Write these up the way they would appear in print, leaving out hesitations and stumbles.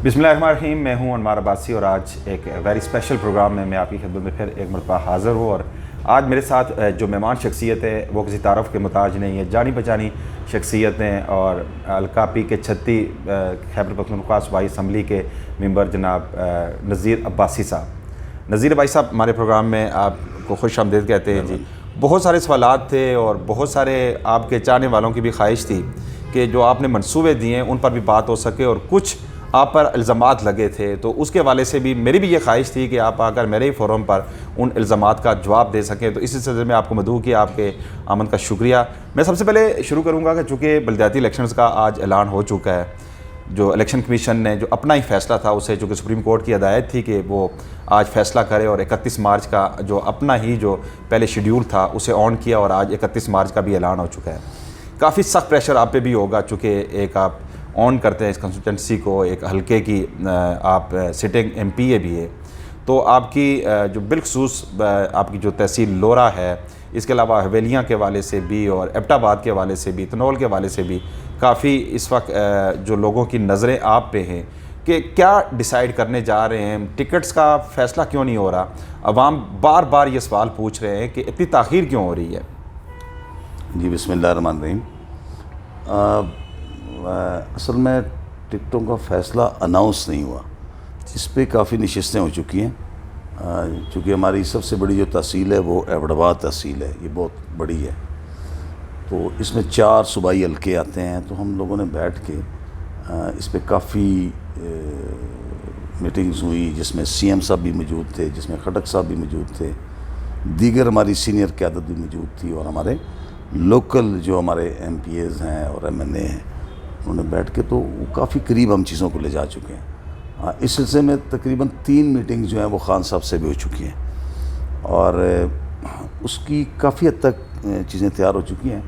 بسم اللہ الرحمن الرحیم. میں ہوں انوار عباسی اور آج ایک ویری اسپیشل پروگرام میں آپ کی خدمت میں پھر ایک مرتبہ حاضر ہوں. اور آج میرے ساتھ جو مہمان شخصیت ہے وہ کسی تعارف کے محتاج نہیں ہے, جانی پہچانی شخصیتیں اور حلقہ پی کے 36 خیبر پختونخوا صوبائی اسمبلی کے ممبر جناب نذیر عباسی صاحب. نذیر عباسی صاحب ہمارے پروگرام میں آپ کو خوش آمدید کہتے ہیں جی. بہت سارے سوالات تھے اور بہت سارے آپ کے چاہنے والوں کی بھی خواہش تھی کہ جو آپ نے منصوبے دیے ہیں ان پر بھی بات ہو سکے, اور کچھ آپ پر الزامات لگے تھے تو اس کے حوالے سے بھی میری بھی یہ خواہش تھی کہ آپ آ کر میرے ہی فورم پر ان الزامات کا جواب دے سکیں. تو اسی سلسلے میں آپ کو مدعو کیا, آپ کے آمد کا شکریہ. میں سب سے پہلے شروع کروں گا کہ چونکہ بلدیاتی الیکشنز کا آج اعلان ہو چکا ہے, جو الیکشن کمیشن نے جو اپنا ہی فیصلہ تھا اسے, چونکہ سپریم کورٹ کی ہدایت تھی کہ وہ آج فیصلہ کرے, اور 31 مارچ کا جو اپنا ہی جو پہلے شیڈیول تھا اسے آن کیا, اور آج 31 مارچ کا بھی اعلان ہو چکا ہے. کافی سخت پریشر آپ پہ بھی ہوگا چونکہ ایک آپ آن کرتے ہیں اس کنسٹیٹوئنسی کو, ایک حلقے کی آپ سٹنگ ایم پی اے بھی ہے, تو آپ کی جو بالخصوص آپ کی جو تحصیل لورا ہے, اس کے علاوہ حویلیاں کے حوالے سے بھی اور ایبٹ آباد کے حوالے سے بھی, تنول کے حوالے سے بھی کافی اس وقت جو لوگوں کی نظریں آپ پہ ہیں کہ کیا ڈیسائیڈ کرنے جا رہے ہیں, ٹکٹس کا فیصلہ کیوں نہیں ہو رہا. عوام بار بار یہ سوال پوچھ رہے ہیں کہ اتنی تاخیر کیوں ہو رہی ہے. جی بسم اللہ الرحمن الرحیم. اصل میں ٹکٹوں کا فیصلہ اناؤنس نہیں ہوا, اس پہ کافی نشستیں ہو چکی ہیں. چونکہ ہماری سب سے بڑی جو تحصیل ہے وہ ایبٹ آباد تحصیل ہے, یہ بہت بڑی ہے, تو اس میں 4 صوبائی حلقے آتے ہیں. تو ہم لوگوں نے بیٹھ کے اس پہ کافی میٹنگز ہوئی, جس میں سی ایم صاحب بھی موجود تھے, جس میں خٹک صاحب بھی موجود تھے, دیگر ہماری سینئر قیادت بھی موجود تھی, اور ہمارے لوکل جو ہمارے ایم پی ایز ہیں اور ایم این اے ہیں, انہوں نے بیٹھ کے تو کافی قریب ہم چیزوں کو لے جا چکے ہیں. اس سلسلے میں تقریباً 3 میٹنگ جو ہیں وہ خان صاحب سے بھی ہو چکی ہیں, اور اس کی کافی حد تک چیزیں تیار ہو چکی ہیں.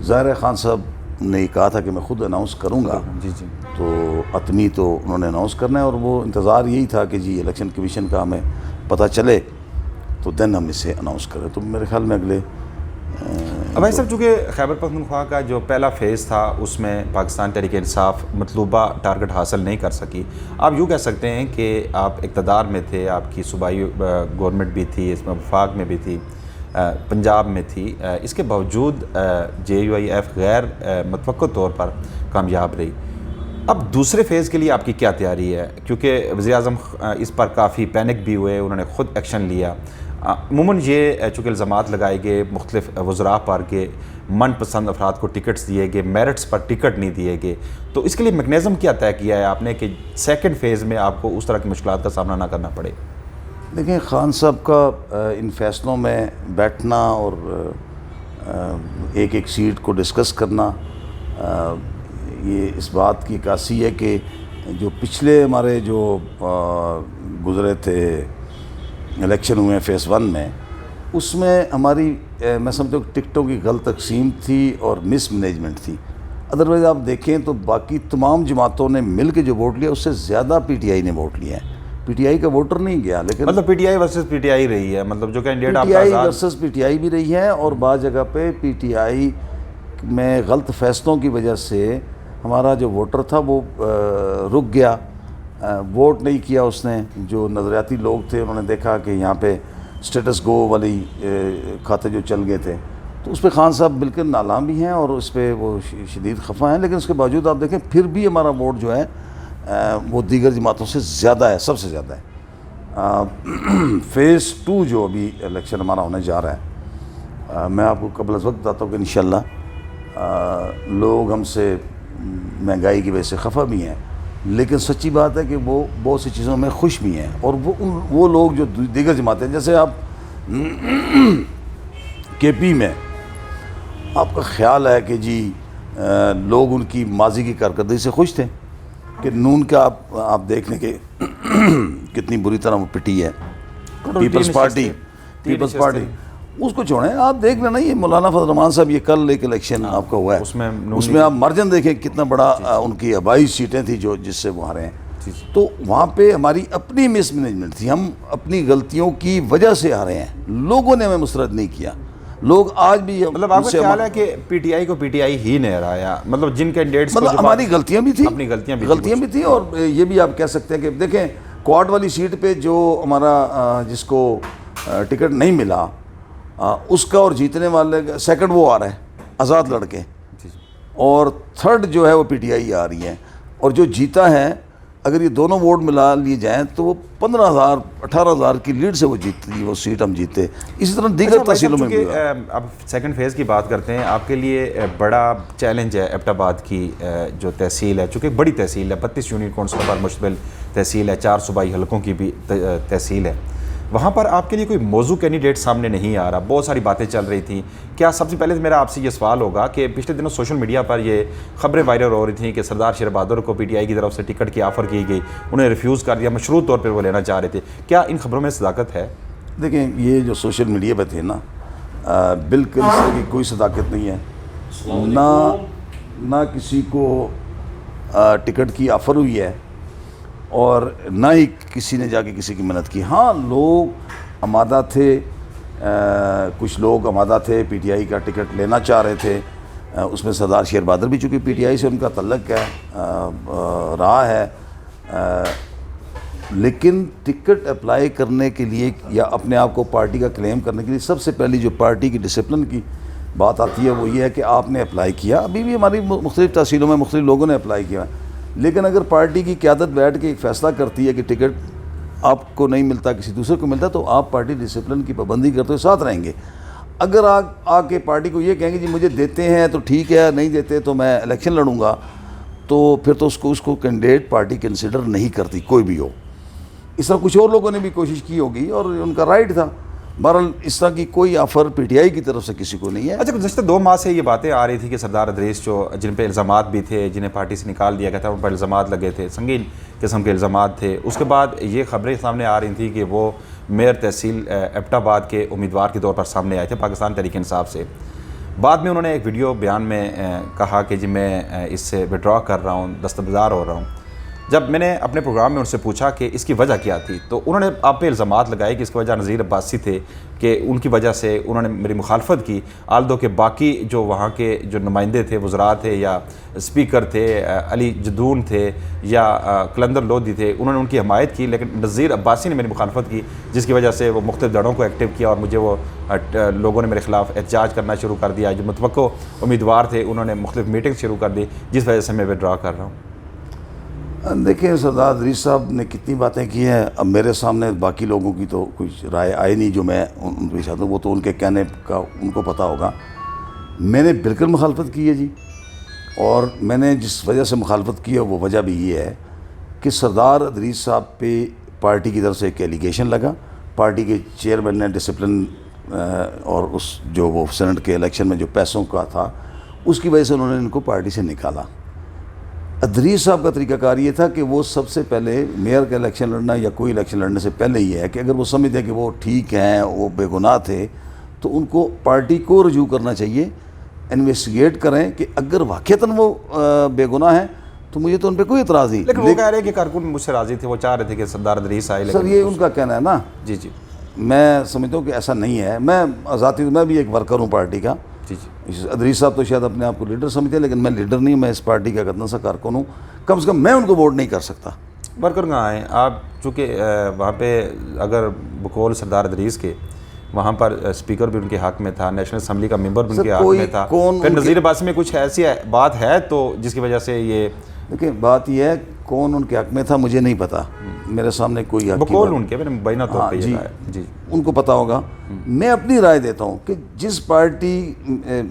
ظاہر ہے خان صاحب نے کہا تھا کہ میں خود اناؤنس کروں گا, جی جی, تو حتمی تو انہوں نے اناؤنس کرنا ہے, اور وہ انتظار یہی تھا کہ جی الیکشن کمیشن کا ہمیں پتہ چلے تو دین ہم اسے اناؤنس کریں. تو میرے خیال میں اگلے بھائی صاحب, چونکہ خیبر پختونخوا کا جو پہلا فیز تھا اس میں پاکستان تحریک انصاف مطلوبہ ٹارگٹ حاصل نہیں کر سکی. آپ یوں کہہ سکتے ہیں کہ آپ اقتدار میں تھے, آپ کی صوبائی گورنمنٹ بھی تھی, اس میں وفاق میں بھی تھی, پنجاب میں تھی, اس کے باوجود JUIF غیر متوقع طور پر کامیاب رہی. اب دوسرے فیز کے لیے آپ کی کیا تیاری ہے, کیونکہ وزیر اعظم اس پر کافی پینک بھی ہوئے, انہوں نے خود ایکشن لیا. عموماً یہ چونکہ الزامات لگائے گئے مختلف وزراء پر کہ من پسند افراد کو ٹکٹس دیے گئے, میرٹس پر ٹکٹ نہیں دیے گئے, تو اس کے لیے میکنزم کیا طے کیا ہے آپ نے کہ سیکنڈ فیز میں آپ کو اس طرح کی مشکلات کا سامنا نہ کرنا پڑے. دیکھیں, خان صاحب کا ان فیصلوں میں بیٹھنا اور ایک ایک سیٹ کو ڈسکس کرنا, یہ اس بات کی عکاسی ہے کہ جو پچھلے ہمارے جو گزرے تھے الیکشن ہوئے فیز 1 میں, اس میں ہماری میں سمجھتا ہوں ٹکٹوں کی غلط تقسیم تھی اور مس مینجمنٹ تھی. ادروائز آپ دیکھیں تو باقی تمام جماعتوں نے مل کے جو ووٹ لیا اس سے زیادہ پی ٹی آئی نے ووٹ لیا ہے. پی ٹی آئی کا ووٹر نہیں گیا, لیکن مطلب P T I versus P T I رہی ہے, مطلب جو کینڈیڈیٹ آپ پی ٹی کا آئی آزاد ورسز پی ٹی آئی بھی رہی ہے, اور بعض جگہ پہ پی ٹی آئی میں غلط فیصلوں کی وجہ سے ہمارا جو ووٹر تھا وہ رک گیا, ووٹ نہیں کیا اس نے. جو نظریاتی لوگ تھے انہوں نے دیکھا کہ یہاں پہ اسٹیٹس گو والی کھاتے جو چل گئے تھے, تو اس پہ خان صاحب بالکل نالاں بھی ہیں اور اس پہ وہ شدید خفا ہیں. لیکن اس کے باوجود آپ دیکھیں پھر بھی ہمارا ووٹ جو ہے وہ دیگر جماعتوں سے زیادہ ہے, سب سے زیادہ ہے. فیز 2 جو ابھی الیکشن ہمارا ہونے جا رہا ہے, میں آپ کو قبل از وقت بتاتا ہوں کہ انشاءاللہ لوگ ہم سے مہنگائی کی وجہ سے خفا بھی ہیں, لیکن سچی بات ہے کہ وہ بہت سی چیزوں میں خوش بھی ہیں. اور وہ لوگ جو دیگر جماعتیں, جیسے آپ کے پی میں آپ کا خیال ہے کہ جی لوگ ان کی ماضی کی کارکردگی سے خوش تھے, کہ نون کا آپ دیکھ لیں کہ کتنی بری طرح وہ پٹی ہے. پیپلز پارٹی اس کو چھوڑیں, آپ دیکھ لیں نا, یہ مولانا فضل الرحمان صاحب یہ کل ایک الیکشن آپ کا ہوا ہے, اس میں آپ مارجن دیکھیں کتنا بڑا ان کی 22 سیٹیں تھیں جو جس سے وہ ہارے ہیں. تو وہاں پہ ہماری اپنی مس مینجمنٹ تھی, ہم اپنی غلطیوں کی وجہ سے ہارے ہیں, لوگوں نے ہمیں مسرت نہیں کیا. لوگ آج بھی مطلب آپ کا خیال ہے کہ پی ٹی آئی کو پی ٹی آئی ہی نے ہرایا، مطلب جن کینڈیڈیٹس مطلب ہماری غلطیاں بھی تھیں، اپنی غلطیاں بھی تھیں، اور یہ بھی آپ کہہ سکتے ہیں کہ دیکھیں کوارٹ والی سیٹ پہ جو ہمارا جس کو ٹکٹ نہیں ملا اس کا اور جیتنے والے سیکنڈ وہ آ رہا ہے آزاد لڑکے، اور تھرڈ جو ہے وہ پی ٹی آئی آ رہی ہے، اور جو جیتا ہے اگر یہ دونوں ووٹ ملا لیے جائیں تو وہ 15,000 18,000 کی لیڈ سے وہ جیتتی، وہ سیٹ ہم جیتے۔ اسی طرح دیگر تحصیلوں میں بھی اب سیکنڈ فیز کی بات کرتے ہیں، آپ کے لیے بڑا چیلنج ہے ایبٹ آباد کی جو تحصیل ہے، چونکہ بڑی تحصیل ہے، 32 یونٹ کونسلوں پر مشتمل تحصیل ہے، 4 صوبائی حلقوں کی بھی تحصیل ہے، وہاں پر آپ کے لیے کوئی موضوع کینڈیڈیٹ سامنے نہیں آ رہا، بہت ساری باتیں چل رہی تھیں۔ کیا سب سے پہلے میرا آپ سے یہ سوال ہوگا کہ پچھلے دنوں سوشل میڈیا پر یہ خبریں وائرل ہو رہی تھیں کہ سردار شیر بہادر کو پی ٹی آئی کی طرف سے ٹکٹ کی آفر کی گئی، انہیں ریفیوز کر دیا، مشروط طور پر وہ لینا چاہ رہے تھے، کیا ان خبروں میں صداقت ہے؟ دیکھیں یہ جو سوشل میڈیا پہ تھے نا، بالکل اس کی کوئی صداقت نہیں ہے، نہ کسی کو ٹکٹ کی آفر ہوئی ہے اور نہ ہی کسی نے جا کے کسی کی منت کی۔ ہاں لوگ آمادہ تھے، کچھ لوگ آمادہ تھے، پی ٹی آئی کا ٹکٹ لینا چاہ رہے تھے، اس میں سردار شیر بہادر بھی، چونکہ پی ٹی آئی سے ان کا تعلق ہے رہا ہے، لیکن ٹکٹ اپلائی کرنے کے لیے یا اپنے آپ کو پارٹی کا کلیم کرنے کے لیے سب سے پہلی جو پارٹی کی ڈسپلن کی بات آتی ہے وہ یہ ہے کہ آپ نے اپلائی کیا۔ ابھی بھی ہماری مختلف تحصیلوں میں مختلف لوگوں نے اپلائی کیا، لیکن اگر پارٹی کی قیادت بیٹھ کے ایک فیصلہ کرتی ہے کہ ٹکٹ آپ کو نہیں ملتا، کسی دوسرے کو ملتا، تو آپ پارٹی ڈسپلن کی پابندی کرتے ہوئے ساتھ رہیں گے۔ اگر آ کے پارٹی کو یہ کہیں گے جی مجھے دیتے ہیں تو ٹھیک ہے، نہیں دیتے تو میں الیکشن لڑوں گا، تو پھر تو اس کو کینڈیڈیٹ پارٹی کنسیڈر نہیں کرتی، کوئی بھی ہو۔ اس طرح کچھ اور لوگوں نے بھی کوشش کی ہوگی اور ان کا رائٹ تھا۔ بہرحال اس طرح کی کوئی آفر پی ٹی آئی کی طرف سے کسی کو نہیں ہے۔ اچھا، گزشتہ 2 ماہ سے یہ باتیں آ رہی تھی کہ سردار ادریس جن پہ الزامات بھی تھے، جنہیں پارٹی سے نکال دیا گیا تھا، ان پر الزامات لگے تھے، سنگین قسم کے الزامات تھے، اس کے بعد یہ خبریں سامنے آ رہی تھیں کہ وہ میئر تحصیل ایبٹ آباد کے امیدوار کے طور پر سامنے آئے تھے پاکستان تحریک انصاف سے۔ بعد میں انہوں نے ایک ویڈیو بیان میں کہا کہ جی میں اس سے وڈرا کر رہا ہوں، دستبردار ہو رہا ہوں۔ جب میں نے اپنے پروگرام میں ان سے پوچھا کہ اس کی وجہ کیا تھی، تو انہوں نے آپ پہ الزامات لگائے کہ اس کی وجہ نذیر عباسی تھے، کہ ان کی وجہ سے انہوں نے میری مخالفت کی، آلدو کہ باقی جو وہاں کے جو نمائندے تھے، وزراء تھے یا اسپیکر تھے، علی جدون تھے یا قلندر لودھی تھے، انہوں نے ان کی حمایت کی، لیکن نذیر عباسی نے میری مخالفت کی، جس کی وجہ سے وہ مختلف دھڑوں کو ایکٹیو کیا اور مجھے وہ لوگوں نے میرے خلاف احتجاج کرنا شروع کر دیا۔ جو متوقع امیدوار تھے انہوں نے مختلف میٹنگ شروع کر دی، جس وجہ سے میں وڈرا کر رہا ہوں۔ دیکھیں سردار ادریس صاحب نے کتنی باتیں کی ہیں، اب میرے سامنے باقی لوگوں کی تو کچھ رائے آئی نہیں جو میں ان کے ساتھ ہوں، وہ تو ان کے کہنے کا ان کو پتہ ہوگا۔ میں نے بالکل مخالفت کی ہے جی، اور میں نے جس وجہ سے مخالفت کی ہے وہ وجہ بھی یہ ہے کہ سردار ادریس صاحب پہ پارٹی کی طرف سے ایک ایلیگیشن لگا، پارٹی کے چیئرمین نے ڈسپلن اور اس جو وہ سینٹ کے الیکشن میں جو پیسوں کا تھا اس کی وجہ سے انہوں نے ان کو پارٹی سے نکالا۔ ادریس صاحب کا طریقہ کار یہ تھا کہ وہ سب سے پہلے میئر کا الیکشن لڑنا یا کوئی الیکشن لڑنے سے پہلے یہ ہے کہ اگر وہ سمجھتے کہ وہ ٹھیک ہیں، وہ بے گناہ تھے، تو ان کو پارٹی کو رجوع کرنا چاہیے، انویسٹیگیٹ کریں کہ اگر واقعتاً وہ بے گناہ ہیں تو مجھے تو ان پہ کوئی اعتراض نہیں، لیکن وہ کہہ رہے ہیں کہ کارکن مجھ سے راضی تھے، وہ چاہ رہے تھے کہ سردار ادریس آئے، سر یہ ان کا کہنا ہے نا۔ جی جی، میں سمجھتا ہوں کہ ایسا نہیں ہے، میں بھی ایک ورکر ہوں پارٹی کا۔ جی جی، ادریس صاحب تو شاید اپنے آپ کو لیڈر سمجھتے ہیں، لیکن میں لیڈر نہیں ہوں، میں اس پارٹی کا قدم سا کارکن ہوں، کم سے کم میں ان کو ووٹ نہیں کر سکتا۔ ورکر کہاں آئیں آپ؟ چونکہ وہاں پہ اگر بقول سردار ادریس کے وہاں پر اسپیکر بھی ان کے حق میں تھا، نیشنل اسمبلی کا ممبر بھی ان کے حق میں تھا، پھر نذیر عباسی میں کچھ ایسی بات ہے تو جس کی وجہ سے یہ دیکھیں بات یہ ہے کون ان کے حق میں تھا مجھے نہیں پتا، میرے سامنے کوئی حق بقول ان کے میں نے مبینہ طور پہ یہ کہا ہے، جی ان کو پتا ہوگا۔ میں اپنی رائے دیتا ہوں کہ جس پارٹی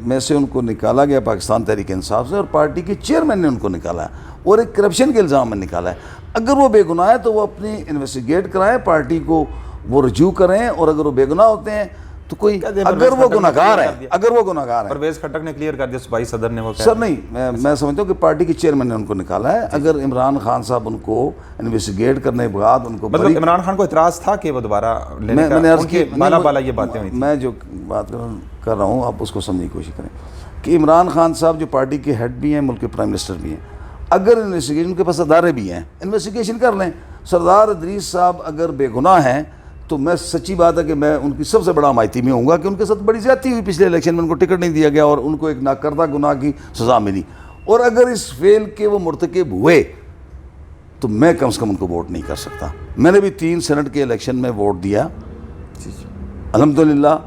میں سے ان کو نکالا گیا پاکستان تحریک انصاف سے، اور پارٹی کے چیئرمین نے ان کو نکالا ہے اور ایک کرپشن کے الزام میں نکالا ہے، اگر وہ بے گناہ ہے تو وہ اپنی انویسٹیگیٹ کرائیں، پارٹی کو وہ رجوع کریں، اور اگر وہ بے گناہ ہوتے ہیں تو کوئی اگر وہ گناہگار ہے پرویز خٹک نے کلیئر کر دیا، صوبائی صدر نے وہ سر نہیں، میں سمجھتا ہوں کہ پارٹی کے چیئرمین نے ان کو نکالا ہے، اگر عمران خان صاحب ان کو انویسٹیگیٹ کرنے کے بعد ان کو مطلب عمران خان کو اعتراض تھا کہ وہ دوبارہ لینے کا، ان کے بالا بالا یہ باتیں ہوئی تھیں۔ میں جو بات کر رہا ہوں آپ اس کو سمجھنے کی کوشش کریں کہ عمران خان صاحب جو پارٹی کے ہیڈ بھی ہیں، ملک کے پرائم منسٹر بھی ہیں، اگر انویسٹیگیشن کے پاس ادارے بھی ہیں، انویسٹیگیشن کر لیں۔ سردار ادریس صاحب اگر بے گناہ ہیں تو میں سچی بات ہے کہ میں ان کی سب سے بڑا حمایتی میں ہوں گا کہ ان کے ساتھ بڑی زیادتی ہوئی پچھلے الیکشن میں, ان کو ٹکٹ نہیں دیا گیا اور ان کو ایک ناکردہ گناہ کی سزا ملی, اور اگر اس فیل کے وہ مرتکب ہوئے تو میں کم سے کم ان کو ووٹ نہیں کر سکتا. میں نے بھی 3 سینٹ کے الیکشن میں ووٹ دیا. الحمدللہ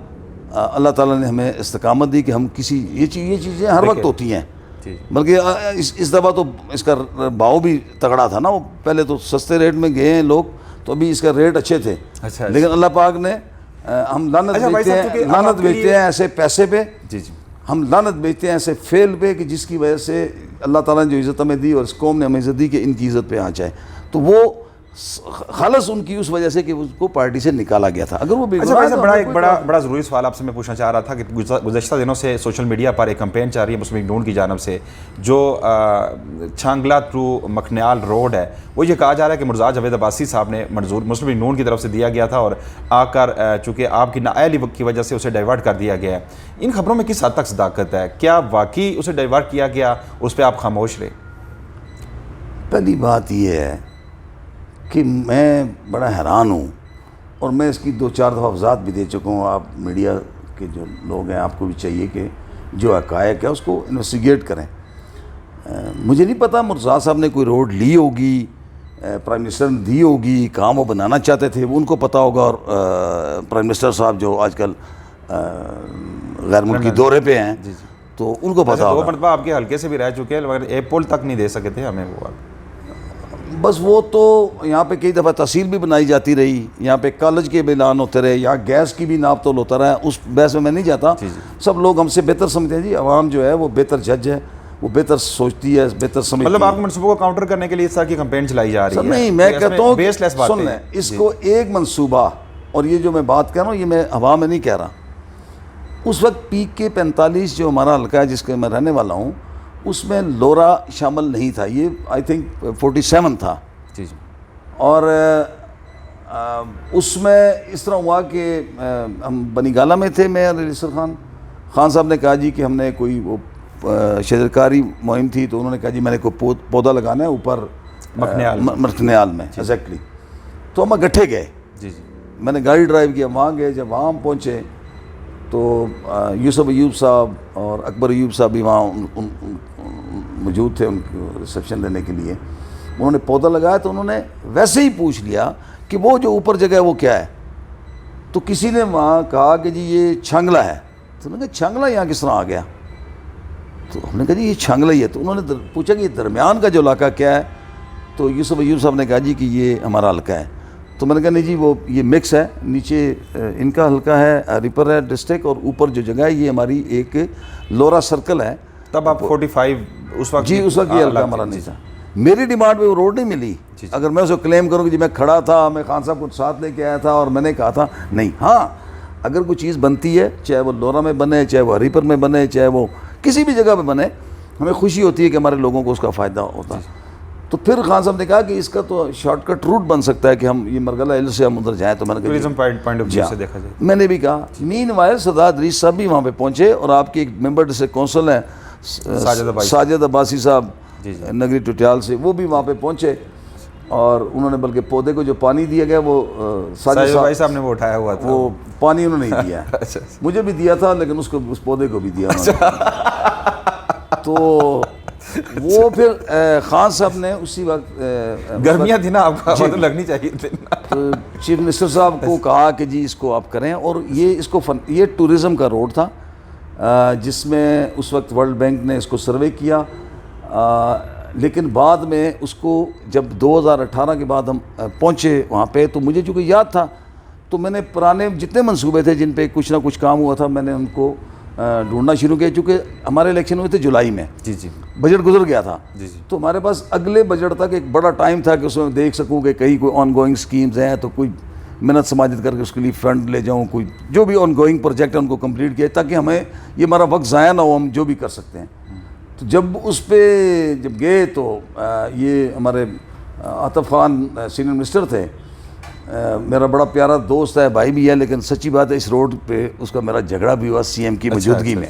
اللہ تعالیٰ نے ہمیں استقامت دی کہ ہم کسی یہ چیزیں ہر وقت ہوتی ہیں, بلکہ اس دفعہ تو اس کا بھاؤ بھی تگڑا تھا نا, وہ پہلے تو سستے ریٹ میں گئے ہیں لوگ, تو ابھی اس کا ریٹ اچھے تھے, لیکن اللہ پاک نے ہم لعنت بیچتے ہیں ایسے پیسے پہ, ہم لعنت بیچتے ہیں ایسے فیل پہ کہ جس کی وجہ سے اللہ تعالیٰ نے جو عزت ہمیں دی اور اس قوم نے ہمیں عزت دی کہ ان کی عزت پہ آ جائے, تو وہ خالص ان کی اس وجہ سے کہ اس کو پارٹی سے نکالا گیا تھا. اگر وہ بڑا ضروری سوال آپ سے میں پوچھنا چاہ رہا تھا کہ گزشتہ دنوں سے سوشل میڈیا پر ایک کمپین چل رہی ہے مسلم لیگ نون کی جانب سے, جو چھانگلہ ٹو مکھنیال روڈ ہے, وہ یہ کہا جا رہا ہے کہ مرزا جاوید عباسی صاحب نے منظور مسلم لیگ نون کی طرف سے دیا گیا تھا اور آ کر چونکہ آپ کی نااہلی کی وجہ سے اسے ڈائیورٹ کر دیا گیا ہے. ان خبروں میں کس حد تک صداقت ہے؟ کیا واقعی اسے ڈائیورٹ کیا گیا, اس پہ آپ خاموش رہے؟ پہلی بات یہ ہے کہ میں بڑا حیران ہوں, اور میں اس کی 2-4 دفعہ وضاحت بھی دے چکا ہوں. آپ میڈیا کے جو لوگ ہیں, آپ کو بھی چاہیے کہ جو حقائق ہے اس کو انویسٹیگیٹ کریں. مجھے نہیں پتا مرزا صاحب نے کوئی روڈ لی ہوگی, پرائم منسٹر نے دی ہوگی, کام وہ بنانا چاہتے تھے, وہ ان کو پتہ ہوگا, اور پرائم منسٹر صاحب جو آج کل غیر ملکی دورے پہ ہیں تو ان کو پتہ ہوگا. 2 مرتبہ آپ کے حلقے سے بھی رہ چکے ہیں مگر ایک پول تک نہیں دے سکے تھے ہمیں. وہ بس وہ تو یہاں پہ کئی دفعہ تحصیل بھی بنائی جاتی رہی, یہاں پہ کالج کے بھی اعلان ہوتے رہے, یہاں گیس کی بھی ناپ تول ہوتا رہا. اس بحث میں نہیں جاتا. سب لوگ ہم سے بہتر سمجھتے ہیں جی, عوام جو ہے وہ بہتر جج ہے, وہ بہتر سوچتی ہے, بہتر سمجھتی ہے. مطلب آپ کے منصوبوں کو کاؤنٹر کرنے کے لیے اس طرح کی کمپین چلائی جا رہی ہے؟ نہیں, میں کہتا ہوں سن لیں, اس کو ایک منصوبہ, اور یہ جو میں بات کر رہا ہوں یہ میں ہوا میں نہیں کہہ رہا. اس وقت پی کے 45 جو ہمارا حلقہ ہے جس کے میں رہنے والا ہوں, اس میں لورا شامل نہیں تھا, یہ آئی تھنک 47 تھا. اور اس میں اس طرح ہوا کہ ہم بنی گالہ میں تھے, میں اور علیسر خان صاحب نے کہا جی کہ ہم نے کوئی وہ شجرکاری مہم تھی, تو انہوں نے کہا جی میں نے کوئی پودا لگانا ہے اوپر مکھنیال میں ایگزیکٹلی. تو ہم گٹھے گئے, میں نے گاڑی ڈرائیو کیا, وہاں گئے. جب وہاں ہم پہنچے تو یوسف ایوب صاحب اور اکبر ایوب صاحب بھی وہاں موجود تھے ان کو ریسیپشن دینے کے لیے. انہوں نے پودا لگایا تو انہوں نے ویسے ہی پوچھ لیا کہ وہ جو اوپر جگہ ہے وہ کیا ہے. تو کسی نے وہاں کہا کہ جی یہ چھانگلہ ہے. تو انہوں نے کہا چھانگلہ یہاں کس طرح آ گیا؟ تو ہم نے کہا جی یہ چھانگلہ ہی ہے. تو انہوں نے پوچھا کہ یہ درمیان کا جو علاقہ کیا ہے؟ تو یوسف ایوب صاحب نے کہا جی کہ یہ ہمارا حلقہ ہے. تو میں نے کہا نہیں جی وہ یہ مکس ہے, نیچے ان کا حلقہ ہے ریپر ہے ڈسٹرکٹ, اور اوپر جو جگہ ہے یہ ہماری ایک لورا سرکل ہے. تب آپ 45 اس وقت؟ جی اس وقت یہ حلقہ ہمارا نہیں تھا. میری ڈیمانڈ پہ وہ روڈ نہیں ملی. اگر میں اسے کلیم کروں کہ جی میں کھڑا تھا, میں خان صاحب کو ساتھ لے کے آیا تھا اور میں نے کہا تھا, نہیں. ہاں اگر کوئی چیز بنتی ہے, چاہے وہ لورا میں بنے, چاہے وہ ہری پر میں بنے, چاہے وہ کسی بھی جگہ پہ بنے, ہمیں خوشی ہوتی ہے کہ ہمارے لوگوں کو اس کا فائدہ ہوتا ہے. تو پھر خان صاحب نے کہا کہ اس کا تو شارٹ کٹ روٹ بن سکتا ہے کہ ہم یہ مرگلہ ہل سے ہم ادھر جائیں. تو میں نے کہا میں نے بھی کہا. مین وائل سردار ادریس صاحب بھی وہاں پہ پہنچے, اور آپ کے ایک ممبر ڈسٹرکٹ کونسل ہیں ساجد عباسی صاحب نگری ٹوٹیال سے, وہ بھی وہاں پہ پہنچے, اور انہوں نے بلکہ پودے کو جو پانی دیا گیا وہ ساجد بھائی صاحب نے وہ اٹھایا ہوا تھا, وہ پانی انہوں نے نہیں دیا. مجھے بھی دیا تھا لیکن اس پودے کو بھی دیا انہوں نے. تو وہ پھر خان صاحب نے اسی وقت, گرمیاں تھی نا آپ کو لگنی چاہیے تھی, تو چیف منسٹر صاحب کو کہا کہ جی اس کو آپ کریں. اور یہ اس کو یہ ٹورزم کا روڈ تھا جس میں اس وقت ورلڈ بینک نے اس کو سروے کیا, لیکن بعد میں اس کو جب 2018 کے بعد ہم پہنچے وہاں پہ, تو مجھے چونکہ یاد تھا, تو میں نے پرانے جتنے منصوبے تھے جن پہ کچھ نہ کچھ کام ہوا تھا, میں نے ان کو ڈھونڈنا شروع کیا. چونکہ ہمارے الیکشن ہوئے تھے جولائی میں, بجٹ گزر گیا تھا, تو ہمارے پاس اگلے بجٹ تک ایک بڑا ٹائم تھا کہ اس میں دیکھ سکوں کہ کہیں کوئی آن گوئنگ اسکیمز ہیں تو کوئی محنت سماجت کر کے اس کے لیے فنڈ لے جاؤں, کوئی جو بھی آن گوئنگ پروجیکٹ ہے ان کو کمپلیٹ کیا, تاکہ ہمیں یہ ہمارا وقت ضائع نہ ہو, ہم جو بھی کر سکتے ہیں. تو جب اس پہ جب گئے تو یہ ہمارے عاطف خان سینئر منسٹر تھے, میرا بڑا پیارا دوست ہے, بھائی بھی ہے, لیکن سچی بات ہے اس روڈ پہ اس کا میرا جھگڑا بھی ہوا سی ایم کی موجودگی میں.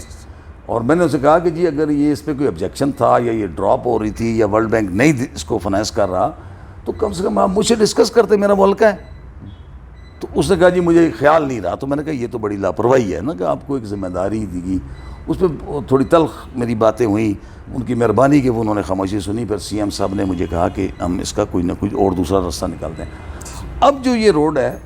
اور میں نے اسے کہا کہ جی اگر یہ اس پہ کوئی آبجیکشن تھا یا یہ ڈراپ ہو رہی تھی یا ورلڈ بینک نہیں اس کو فائنانس کر رہا, تو کم سے کم آپ مجھ سے ڈسکس کرتے, میرا وہ حلقہ ہے. تو اس نے کہا جی مجھے خیال نہیں رہا. تو میں نے کہا یہ تو بڑی لاپرواہی ہے نا کہ آپ کو ایک ذمہ داری دی گئی. اس پہ تھوڑی تلخ میری باتیں ہوئیں, ان کی مہربانی کہ وہ انہوں نے خاموشی سنی. پھر سی ایم صاحب نے مجھے کہا کہ ہم اس کا کوئی نہ کوئی اور دوسرا راستہ نکالتے ہیں. اب جو یہ روڈ ہے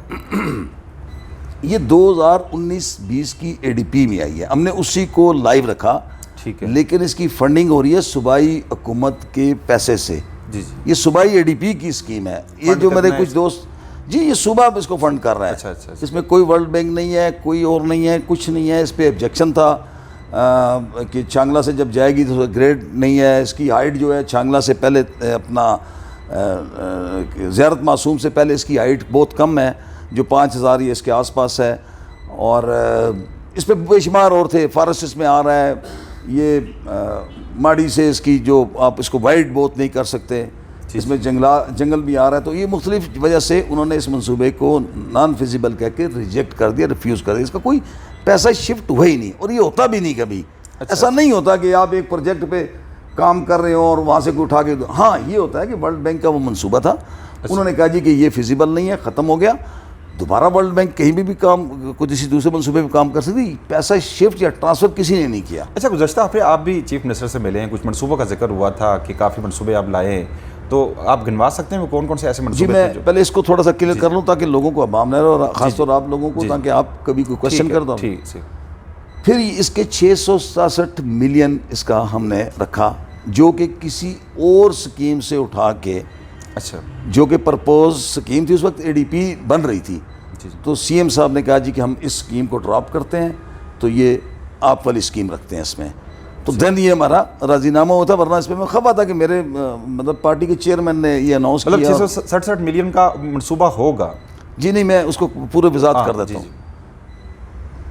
یہ 2019-20 کی اے ڈی پی میں آئی ہے, ہم نے اسی کو لائیو رکھا, ٹھیک ہے, لیکن اس کی فنڈنگ ہو رہی ہے صوبائی حکومت کے پیسے سے. جی جی, یہ صوبائی اے ڈی پی کی اسکیم ہے. یہ جو میرے کچھ دوست, جی یہ صوبہ اس کو فنڈ کر رہا ہے. اچھا اچھا, اس میں کوئی ورلڈ بینک نہیں ہے, کوئی اور نہیں ہے, کچھ نہیں ہے. اس پہ آبجیکشن تھا کہ چانگلہ سے جب جائے گی تو گریڈ نہیں ہے. اس کی ہائٹ جو ہے چانگلہ سے پہلے اپنا زیارت معصوم سے پہلے اس کی ہائٹ بہت کم ہے, جو 5000 یہ اس کے آس پاس ہے. اور اس پہ بے شمار اور تھے. فارسٹ اس میں آ رہا ہے, یہ ماڑی سے اس کی جو آپ اس کو وائڈ بہت نہیں کر سکتے, اس میں جنگل بھی آ رہا ہے. تو یہ مختلف وجہ سے انہوں نے اس منصوبے کو نان فیزیبل کہہ کے ریجیکٹ کر دیا, ریفیوز کر دیا. اس کا کوئی پیسہ شفٹ ہوا ہی نہیں, اور یہ ہوتا بھی نہیں کبھی. ایسا نہیں ہوتا کہ آپ ایک پروجیکٹ پہ کام کر رہے ہو اور وہاں سے کوئی اٹھا کے. ہاں یہ ہوتا ہے کہ ورلڈ بینک کا وہ منصوبہ تھا, انہوں نے کہا جی کہ یہ فیزیبل نہیں ہے, ختم ہو گیا. دوبارہ ورلڈ بینک کہیں بھی کام کسی دوسرے منصوبے پہ کام کر سکتی, پیسہ شفٹ یا ٹرانسفر کسی نے نہیں کیا. اچھا, گزشتہ ہفتے آپ بھی چیف منسٹر سے ملے ہیں, کچھ منصوبوں کا ذکر ہوا تھا کہ کافی منصوبے آپ لائے ہیں, تو آپ گنوا سکتے ہیں وہ کون کون سے ایسے منصوبے تھے؟ جی میں پہلے اس کو تھوڑا سا کلیئر کر لوں تاکہ لوگوں کو عوام نہ رہے, اور خاص طور آپ لوگوں کو, تاکہ آپ کبھی کوئی کوشچن کر دو. پھر اس کے 667 ملین اس کا ہم نے رکھا, جو کہ کسی اور سکیم سے اٹھا کے, اچھا, جو کہ پرپوز سکیم تھی اس وقت, اے ڈی پی بن رہی تھی. تو سی ایم صاحب نے کہا جی کہ ہم اس سکیم کو ڈراپ کرتے ہیں, تو یہ آپ والی سکیم رکھتے ہیں اس میں. تو دین یہ ہمارا راضی نامہ ہوتا, ورنہ اس پہ میں خبر تھا کہ میرے مطلب پارٹی کے چیئرمین نے یہ اناؤنس کیا. مطلب 667 ملین کا منصوبہ ہوگا. جی نہیں, میں اس کو پورے وضاحت کر دیتا ہوں.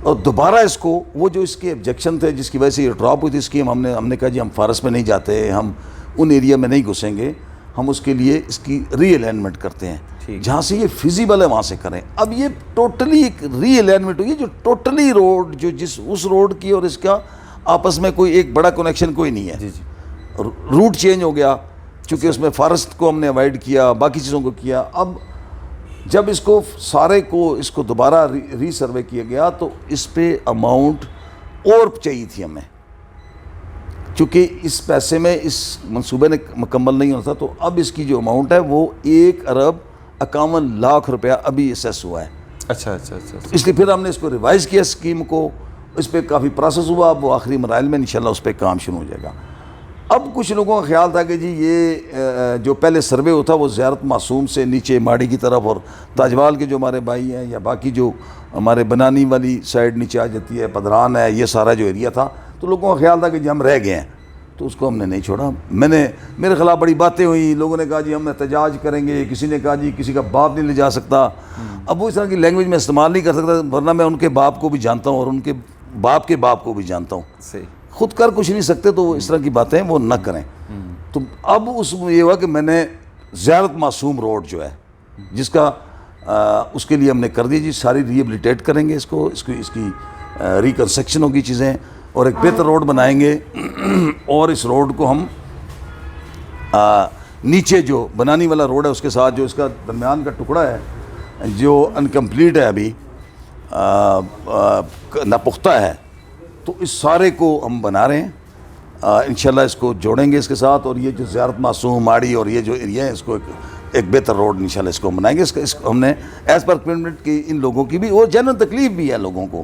اور دوبارہ اس کو وہ جو اس کے آبجیکشن تھے جس کی وجہ سے یہ ڈراپ ہوئی تھی اسکیم, ہم نے کہا جی ہم فارسٹ میں نہیں جاتے, ہم ان ایریا میں نہیں گھسیں گے, ہم اس کے لیے اس کی ری الائنمنٹ کرتے ہیں, جہاں سے یہ فیزیبل ہے وہاں سے کریں. اب یہ ٹوٹلی ایک ری الائنمنٹ ہوئی, جو ٹوٹلی روڈ جو اس روڈ کی اور اس کا آپس میں کوئی ایک بڑا کنیکشن کوئی نہیں ہے. روٹ چینج ہو گیا چونکہ اس میں فارسٹ کو ہم نے اوائڈ کیا, باقی چیزوں کو کیا. اب جب اس کو سارے کو اس کو دوبارہ ری سروے کیا گیا تو اس پہ اماؤنٹ اور چاہیے تھی ہمیں, چونکہ اس پیسے میں اس منصوبے نے مکمل نہیں ہوتا. تو اب اس کی جو اماؤنٹ ہے وہ 1,51,00,000 روپیہ ابھی اسیس ہوا ہے. اچھا اچھا اچھا, اس لیے پھر ہم نے اس کو ریوائز کیا اسکیم کو, اس پہ کافی پروسیس ہوا. اب وہ آخری مراحل میں انشاءاللہ اس پہ کام شروع ہو جائے گا. اب کچھ لوگوں کا خیال تھا کہ جی یہ جو پہلے سروے ہوتا وہ زیارت معصوم سے نیچے ماڑی کی طرف اور تاجوال کے جو ہمارے بھائی ہیں یا باقی جو ہمارے بنانی والی سائڈ نیچے آ جاتی ہے, پدران ہے, یہ سارا جو ایریا تھا, تو لوگوں کا خیال تھا کہ جی ہم رہ گئے ہیں. تو اس کو ہم نے نہیں چھوڑا. میرے خلاف بڑی باتیں ہوئی, لوگوں نے کہا جی ہم احتجاج کریں گے, کسی نے کہا جی کسی کا باپ نہیں لے جا سکتا. اب وہ اس طرح کی لینگویج میں استعمال نہیں کر سکتا, ورنہ میں ان کے باپ کو بھی جانتا ہوں اور ان کے باپ کو بھی جانتا ہوں. صحیح, خود کر کچھ نہیں سکتے, تو وہ اس طرح کی باتیں وہ نہ کریں. تو اب اس میں یہ ہوا کہ میں نے زیارت معصوم روڈ جو ہے جس کا اس کے لیے ہم نے کر دی جی ساری ریہیبلیٹیٹ کریں گے, اس کی ریکنسٹرکشن ہوگی چیزیں, اور ایک بہتر روڈ بنائیں گے. اور اس روڈ کو ہم نیچے جو بنانی والا روڈ ہے اس کے ساتھ جو اس کا درمیان کا ٹکڑا ہے جو انکمپلیٹ ہے, ابھی ناپختہ ہے, تو اس سارے کو ہم بنا رہے ہیں. انشاءاللہ اس کو جوڑیں گے اس کے ساتھ, اور یہ جو زیارت معصوم ماڑی اور یہ جو ایریا ہے اس کو ایک بہتر روڈ انشاءاللہ اس کو بنائیں گے. اس کو ہم نے ایز پر کمٹمنٹ کی ان لوگوں کی بھی, اور جنرل تکلیف بھی ہے لوگوں کو.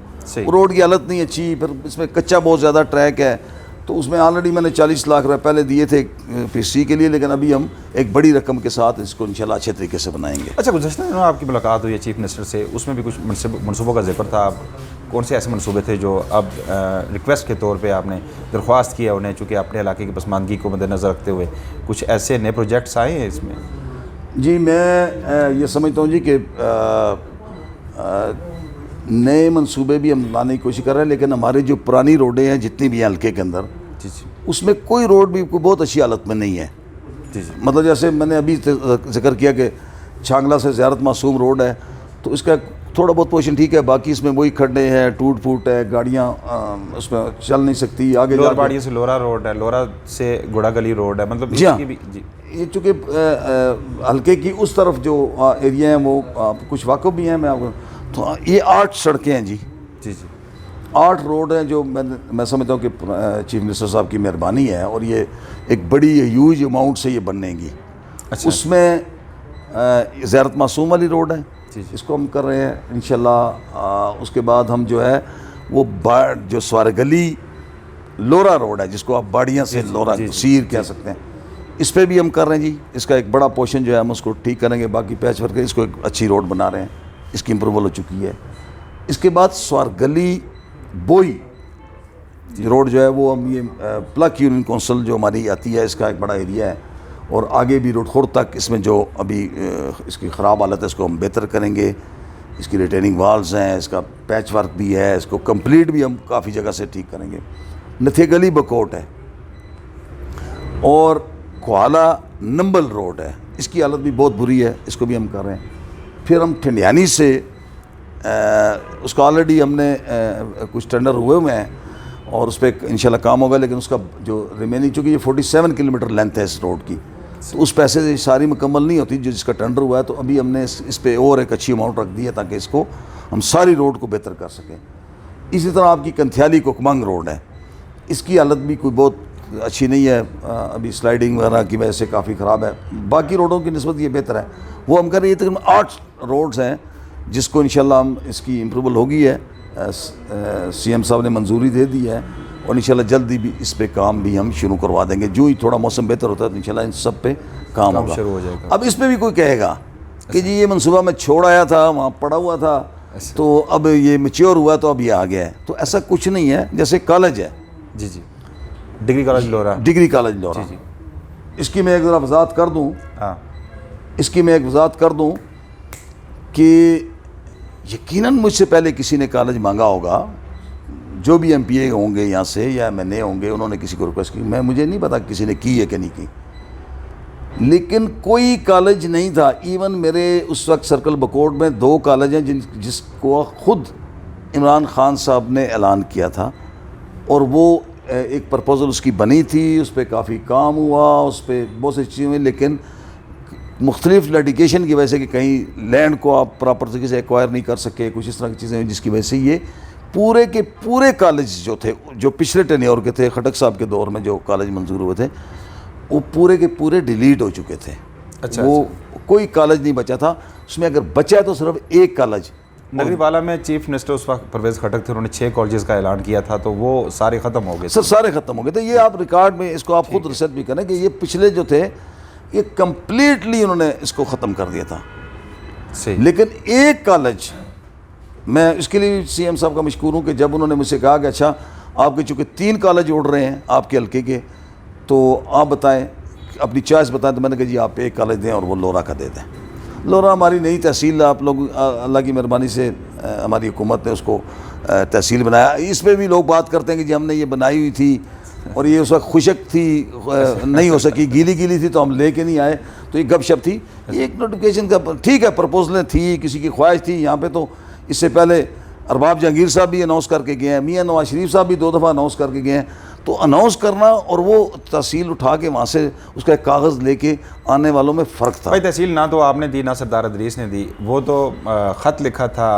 روڈ کی حالت نہیں اچھی, پھر اس میں کچا بہت زیادہ ٹریک ہے, تو اس میں آلریڈی میں نے 40 لاکھ روپے پہلے دیے تھے پی سی کے لیے, لیکن ابھی ہم ایک بڑی رقم کے ساتھ اس کو انشاءاللہ اچھے طریقے سے بنائیں گے. اچھا, گزشتہ دنوں آپ کی ملاقات ہوئی ہے چیف منسٹر سے, اس میں بھی کچھ منصوبوں کا ذکر تھا. کون سے ایسے منصوبے تھے جو اب ریکویسٹ کے طور پہ آپ نے درخواست کیا انہیں, چونکہ اپنے علاقے کی پسماندگی کو مد نظر رکھتے ہوئے کچھ ایسے نئے پروجیکٹس آئے ہیں اس میں؟ جی میں یہ سمجھتا ہوں جی کہ نئے منصوبے بھی ہم لانے کی کوشش کر رہے ہیں, لیکن ہمارے جو پرانی روڈیں ہیں جتنی بھی ہیں حلقے کے اندر, اس میں کوئی روڈ بھی کوئی بہت اچھی حالت میں نہیں ہے. مطلب جیسے میں نے ابھی ذکر کیا کہ چھانگلہ سے زیارت معصوم روڈ ہے, تو اس کا تھوڑا بہت پوزیشن ٹھیک ہے، باقی اس میں وہی کھڈے ہیں، ٹوٹ پھوٹ ہے، گاڑیاں اس میں چل نہیں سکتی آگے. لور باڑی سے لورا روڈ ہے، لورا سے گڑا گلی روڈ ہے، مطلب جی ہاں، کی بھی جی یہ چونکہ حلقے کی اس طرف جو ایریا ہیں وہ کچھ واقف بھی ہیں. میں آپ کو تو یہ 8 سڑکیں ہیں جی، جی جی 8 روڈ ہیں جو میں سمجھتا ہوں کہ چیف منسٹر صاحب کی مہربانی ہے، اور یہ ایک بڑی ہیوج اماؤنٹ سے یہ بننے گی. اس میں زیارت معصوم والی روڈ ہے، اس کو ہم کر رہے ہیں انشاءاللہ. اس کے بعد ہم جو ہے وہ جو سوار گلی لورا روڈ ہے، جس کو آپ باڑیاں سے لورا سیر کہہ سکتے ہیں، اس پہ بھی ہم کر رہے ہیں جی. اس کا ایک بڑا پورشن جو ہے ہم اس کو ٹھیک کریں گے، باقی پیچ ورک اس کو ایک اچھی روڈ بنا رہے ہیں، اس کی امپروول ہو چکی ہے. اس کے بعد سوار گلی بوئی روڈ جو ہے وہ ہم یہ پلک یونین کونسل جو ہماری آتی ہے، اس کا ایک بڑا ایریا ہے، اور آگے بھی روڈ خور تک اس میں جو ابھی اس کی خراب حالت ہے اس کو ہم بہتر کریں گے. اس کی ریٹیننگ والز ہیں، اس کا پیچ ورک بھی ہے، اس کو کمپلیٹ بھی ہم کافی جگہ سے ٹھیک کریں گے. نتھے گلی بکوٹ ہے، اور کوہالا نمبل روڈ ہے، اس کی حالت بھی بہت بری ہے، اس کو بھی ہم کر رہے ہیں. پھر ہم ٹھنڈیانی سے اس کا آلریڈی ہم نے کچھ ٹینڈر ہوئے ہیں اور اس پہ انشاءاللہ کام ہوگا، لیکن اس کا جو ریمیننگ، چونکہ یہ 47 کلومیٹر لینتھ ہے اس روڈ کی، تو اس پیسے سے ساری مکمل نہیں ہوتی جس کا ٹینڈر ہوا ہے. تو ابھی ہم نے اس پہ اور ایک اچھی اماؤنٹ رکھ دی ہے تاکہ اس کو ہم ساری روڈ کو بہتر کر سکیں. اسی طرح آپ کی کنتھیالی کوکمنگ روڈ ہے، اس کی حالت بھی کوئی بہت اچھی نہیں ہے، ابھی سلائیڈنگ وغیرہ کی وجہ سے کافی خراب ہے. باقی روڈوں کی نسبت یہ بہتر ہے، وہ ہم کر رہے ہیں. تقریباً 8 روڈز ہیں جس کو انشاءاللہ ہم اس کی امپروول ہوگی ہے، سی ایم صاحب نے منظوری دے دی ہے، اور انشاءاللہ جلدی بھی اس پہ کام بھی ہم شروع کروا دیں گے. جو ہی تھوڑا موسم بہتر ہوتا ہے تو انشاءاللہ ان سب پہ کام ہوگا. شروع ہو جائے گا. اب اس پہ بھی کوئی کہے گا کہ جی یہ منصوبہ میں چھوڑ آیا تھا، وہاں پڑا ہوا تھا، تو اب یہ میچیور ہوا تو اب یہ آ گیا ہے. تو ایسا کچھ نہیں ہے. جیسے کالج ہے، جی جی ڈگری کالج لورا، ڈگری کالج لورا، جی اس کی میں ایک ذرا وضاحت کر دوں. ہاں اس کی میں ایک وضاحت کر دوں کہ یقیناً مجھ سے پہلے کسی نے کالج مانگا ہوگا، جو بھی ایم پی اے ہوں گے یہاں سے یا ایم این اے ہوں گے، انہوں نے کسی کو ریکویسٹ کی. مجھے نہیں پتا کسی نے کی ہے کہ نہیں کی، لیکن کوئی کالج نہیں تھا. ایون میرے اس وقت سرکل بکوٹ میں 2 کالج ہیں جس کو خود عمران خان صاحب نے اعلان کیا تھا، اور وہ ایک پرپوزل اس کی بنی تھی، اس پہ کافی کام ہوا، اس پہ بہت سی چیزیں ہوئی، لیکن مختلف لیٹیگیشن کی وجہ سے کہ کہیں لینڈ کو آپ پراپر طریقے سے ایکوائر نہیں کر سکے، کچھ اس طرح کی چیزیں ہوئی جس کی وجہ سے یہ پورے کے پورے کالج جو تھے، جو پچھلے ٹینیور کے تھے، خٹک صاحب کے دور میں جو کالج منظور ہوئے تھے، وہ پورے کے پورے ڈیلیٹ ہو چکے تھے. وہ کوئی کالج نہیں بچا تھا. اس میں اگر بچا ہے تو صرف ایک کالج. نگری والا میں چیف منسٹر اس وقت پرویز خٹک تھے، انہوں نے 6 کالجز کا اعلان کیا تھا، تو وہ سارے ختم ہو گئے سر، سارے ختم ہو گئے تھے. یہ آپ ریکارڈ میں اس کو آپ خود ریسرچ بھی کریں کہ یہ پچھلے جو تھے یہ کمپلیٹلی انہوں نے اس کو ختم کر دیا تھا. لیکن ایک کالج، میں اس کے لیے سی ایم صاحب کا مشکور ہوں کہ جب انہوں نے مجھ سے کہا کہ اچھا آپ کے چونکہ 3 کالج اڑ رہے ہیں آپ کے حلقے کے، تو آپ بتائیں اپنی چوائس بتائیں. تو میں نے کہا جی آپ ایک کالج دیں اور وہ لورا کا دے دیں. لورا ہماری نئی تحصیل، آپ لوگ اللہ کی مہربانی سے ہماری حکومت نے اس کو تحصیل بنایا. اس پہ بھی لوگ بات کرتے ہیں کہ جی ہم نے یہ بنائی ہوئی تھی اور یہ اس وقت خشک تھی، نہیں ہو سکی، گیلی تھی تو ہم لے کے نہیں آئے، تو یہ گپ شپ تھی. یہ ایک نوٹیفیکیشن کا ٹھیک ہے، پرپوزلیں تھی، کسی کی خواہش تھی. یہاں پہ تو اس سے پہلے ارباب جہانگیر صاحب بھی اناؤنس کر کے گئے ہیں، میاں نواز شریف صاحب بھی 2 دفعہ اناؤنس کر کے گئے ہیں. تو اناؤنس کرنا اور وہ تحصیل اٹھا کے وہاں سے اس کا ایک کاغذ لے کے آنے والوں میں فرق تھا. بھائی تحصیل نہ تو آپ نے دی، نہ سردار ادریس نے دی. وہ تو خط لکھا تھا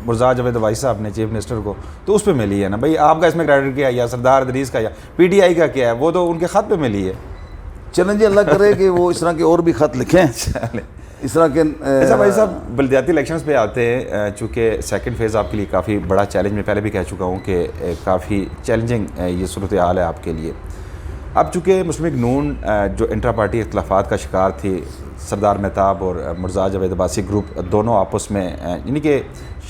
مرزا جاوید وائی صاحب نے چیف منسٹر کو، تو اس پہ ملی ہے نا. بھائی آپ کا اس میں کریڈٹ کیا ہے یا سردار ادریس کا یا پی ٹی آئی کا کیا ہے؟ وہ تو ان کے خط پہ ملی ہے. چلیں جی، اللہ کرے کہ وہ اس طرح کے اور بھی خط لکھیں اس طرح کے. ایسا بھائی صاحب بلدیاتی الیکشنز پہ آتے ہیں، چونکہ سیکنڈ فیز آپ کے لیے کافی بڑا چیلنج، میں پہلے بھی کہہ چکا ہوں کہ کافی چیلنجنگ یہ صورتحال ہے آپ کے لیے. اب چونکہ مسلم لیگ نون جو انٹرا پارٹی اختلافات کا شکار تھی، سردار مہتاب اور مرزا جاوید عباسی گروپ دونوں آپس میں یعنی کہ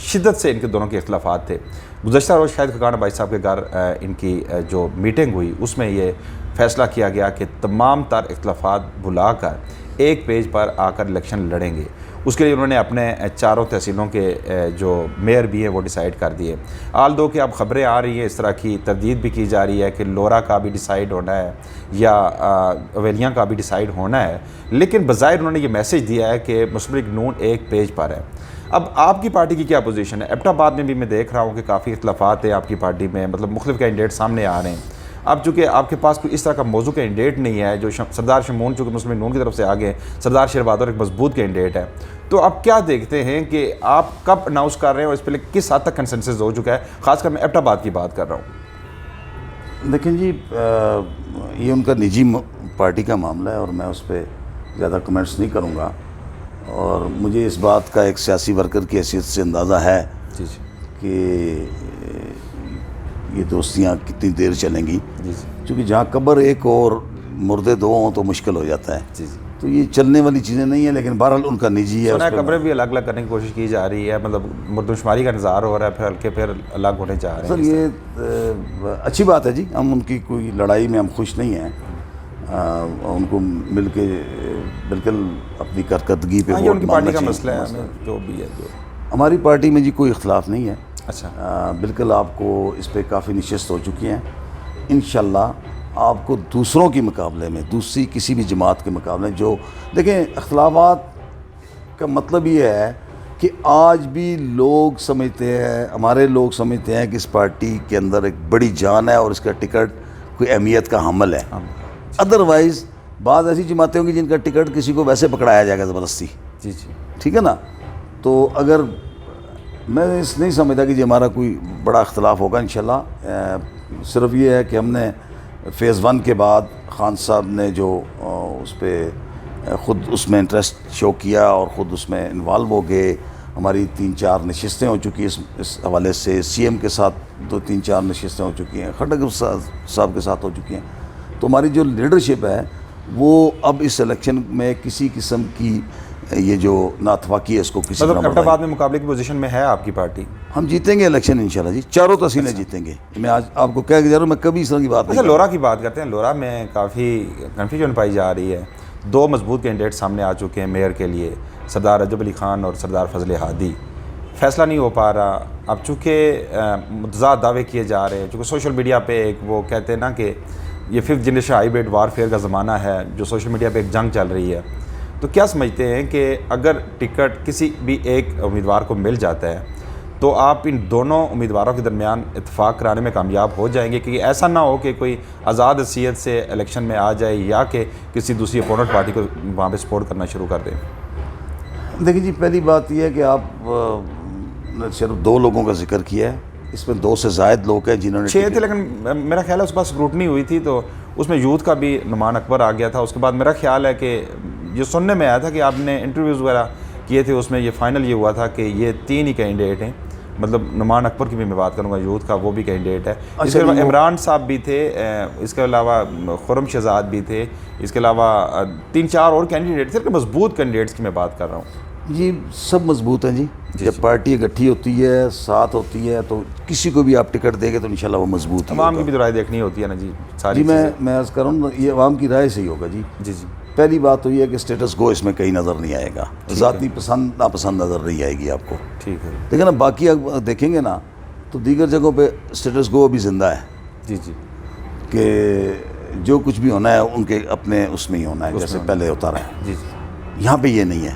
شدت سے ان کے دونوں کے اختلافات تھے. گزشتہ روز شاہد خاقان بھائی صاحب کے گھر ان کی جو میٹنگ ہوئی، اس میں یہ فیصلہ کیا گیا کہ تمام تر اختلافات بھلا کر ایک پیج پر آ کر الیکشن لڑیں گے. اس کے لیے انہوں نے اپنے 4 تحصیلوں کے جو میئر بھی ہیں وہ ڈیسائیڈ کر دیے. آل دو کہ اب خبریں آ رہی ہیں اس طرح کی, تردید بھی کی جا رہی ہے کہ لورا کا بھی ڈیسائیڈ ہونا ہے یا اویلیاں کا بھی ڈیسائیڈ ہونا ہے, لیکن بظاہر انہوں نے یہ میسج دیا ہے کہ مسلم لیگ نون ایک پیج پر ہے. اب آپ کی پارٹی کی کیا پوزیشن ہے؟ ایبٹ آباد میں بھی میں دیکھ رہا ہوں کہ کافی اختلافات ہیں آپ کی پارٹی میں, مطلب مختلف کینڈیڈیٹ سامنے آ رہے ہیں. اب چونکہ آپ کے پاس کوئی اس طرح کا موضوع کینڈیڈیٹ نہیں ہے, جو سردار شمعون چونکہ مسلم لیگ نون کی طرف سے آگے, سردار شیر بہادر ایک مضبوط کینڈیڈیٹ ہے, تو آپ کیا دیکھتے ہیں کہ آپ کب اناؤنس کر رہے ہیں اور اس پہ کس حد تک کنسنسس ہو چکا ہے؟ خاص کر میں ایبٹ آباد کی بات کر رہا ہوں. دیکھیں جی, یہ ان کا نجی پارٹی کا معاملہ ہے اور میں اس پہ زیادہ کمنٹس نہیں کروں گا, اور مجھے اس بات کا ایک سیاسی ورکر کی حیثیت سے اندازہ ہے جی کہ یہ دوستیاں کتنی دیر چلیں گی, جی چونکہ جہاں قبر ایک اور مردے دو ہوں تو مشکل ہو جاتا ہے. جی تو یہ چلنے والی چیزیں نہیں ہیں, لیکن بہرحال ان کا نجی ہے. سنا ہے قبریں بھی الگ الگ کرنے کی کوشش کی جا رہی ہے, مطلب مردم شماری کا نظار ہو رہا ہے, پھر ہلکے پھر الگ ہونے جا رہے ہیں. سر یہ اچھی بات ہے جی, ہم ان کی کوئی لڑائی میں ہم خوش نہیں ہیں, ان کو مل کے بالکل اپنی کارکردگی پہ ان کی پارٹی کا مسئلہ ہے, جو بھی ہے. ہماری پارٹی میں جی کوئی اختلاف نہیں ہے. اچھا, بالکل آپ کو اس پہ کافی نشست ہو چکی ہیں. انشاءاللہ آپ کو دوسروں کے مقابلے میں, دوسری کسی بھی جماعت کے مقابلے میں, جو دیکھیں اختلافات کا مطلب یہ ہے کہ آج بھی لوگ سمجھتے ہیں, ہمارے لوگ سمجھتے ہیں کہ اس پارٹی کے اندر ایک بڑی جان ہے اور اس کا ٹکٹ کوئی اہمیت کا حامل ہے. ادروائز بعض ایسی جماعتیں ہوں گی جن کا ٹکٹ کسی کو ویسے پکڑایا جائے گا زبردستی. جی جی, ٹھیک ہے نا. تو اگر میں اس نہیں سمجھتا کہ جی ہمارا کوئی بڑا اختلاف ہوگا. انشاءاللہ صرف یہ ہے کہ ہم نے فیز 1 کے بعد خان صاحب نے جو اس پہ خود اس میں انٹرسٹ شو کیا اور خود اس میں انوالو ہو گئے. ہماری 3-4 نشستیں ہو چکی اس حوالے سے, سی ایم کے ساتھ 2-3-4 نشستیں ہو چکی ہیں, خٹک صاحب کے ساتھ ہو چکی ہیں. تو ہماری جو لیڈرشپ ہے وہ اب اس الیکشن میں کسی قسم کی یہ جو ناتفاقی ہے اس کو کسی مطلب ایبٹ آباد میں مقابلے کی پوزیشن میں ہے آپ کی پارٹی؟ ہم جیتیں گے الیکشن انشاءاللہ جی, 4 تحصیلیں جیتیں گے. میں آج آپ کو کہہ کے جا رہا ہوں, میں کبھی اس طرح کی بات نہیں. اچھا, لورا کی بات کرتے ہیں. لورا میں کافی کنفیوژن پائی جا رہی ہے. 2 مضبوط کینڈیڈیٹ سامنے آ چکے ہیں میئر کے لیے, سردار رجب علی خان اور سردار فضل ہادی. فیصلہ نہیں ہو پا رہا. اب چونکہ متضاد دعوے کیے جا رہے ہیں, چونکہ سوشل میڈیا پہ ایک وہ کہتے ہیں نا کہ یہ 5th جنریشن ہائیبرڈ وارفیئر کا زمانہ ہے, جو سوشل میڈیا پہ ایک جنگ چل رہی ہے. تو کیا سمجھتے ہیں کہ اگر ٹکٹ کسی بھی ایک امیدوار کو مل جاتا ہے تو آپ ان دونوں امیدواروں کے درمیان اتفاق کرانے میں کامیاب ہو جائیں گے, کہ ایسا نہ ہو کہ کوئی آزاد حیثیت سے الیکشن میں آ جائے یا کہ کسی دوسری اپوننٹ پارٹی کو وہاں پہ سپورٹ کرنا شروع کر دیں؟ دیکھیں جی, پہلی بات یہ ہے کہ آپ نے صرف 2 لوگوں کا ذکر کیا ہے, اس میں 2 سے زائد لوگ ہیں جنہوں نے 6 تھے, لیکن میرا خیال ہے اس کے بعد اسکروٹنی ہوئی تھی تو اس میں یوتھ کا بھی نعمان اکبر آ گیا تھا. اس کے بعد میرا خیال ہے کہ یہ سننے میں آیا تھا کہ آپ نے انٹرویوز وغیرہ کیے تھے, اس میں یہ فائنل یہ ہوا تھا کہ یہ 3 ہی کینڈیڈیٹ ہیں. مطلب نعمان اکبر کی بھی میں بات کروں گا, یوتھ کا, وہ بھی کینڈیڈیٹ ہے. اس کے علاوہ عمران صاحب بھی تھے, اس کے علاوہ خرم شہزاد بھی تھے, اس کے علاوہ 3-4 اور کینڈیڈیٹ تھے. کہ مضبوط کینڈیڈیٹس کی میں بات کر رہا ہوں. جی سب مضبوط ہیں جی. جب پارٹی اکٹھی ہوتی ہے, ساتھ ہوتی ہے, تو کسی کو بھی آپ ٹکٹ دیں گے تو انشاءاللہ وہ مضبوط ہے. عوام کی بھی رائے دیکھنی ہوتی ہے نا جی, ساری جی میں عرض کر رہا ہوں یہ عوام کی رائے سے ہی ہوگا جی. جی جی, پہلی بات تو یہ ہے کہ اسٹیٹس گو اس میں کہیں نظر نہیں آئے گا, ذاتی پسند ناپسند نظر نہیں آئے گی آپ کو. ٹھیک ہے. دیکھیں نا, باقی اگر دیکھیں گے نا تو دیگر جگہوں پہ اسٹیٹس گو ابھی زندہ ہے. جی جی, کہ جو کچھ بھی ہونا ہے ان کے اپنے اس میں ہی ہونا ہے, جیسے پہلے ہوتا رہا. جی جی, یہاں پہ یہ نہیں ہے.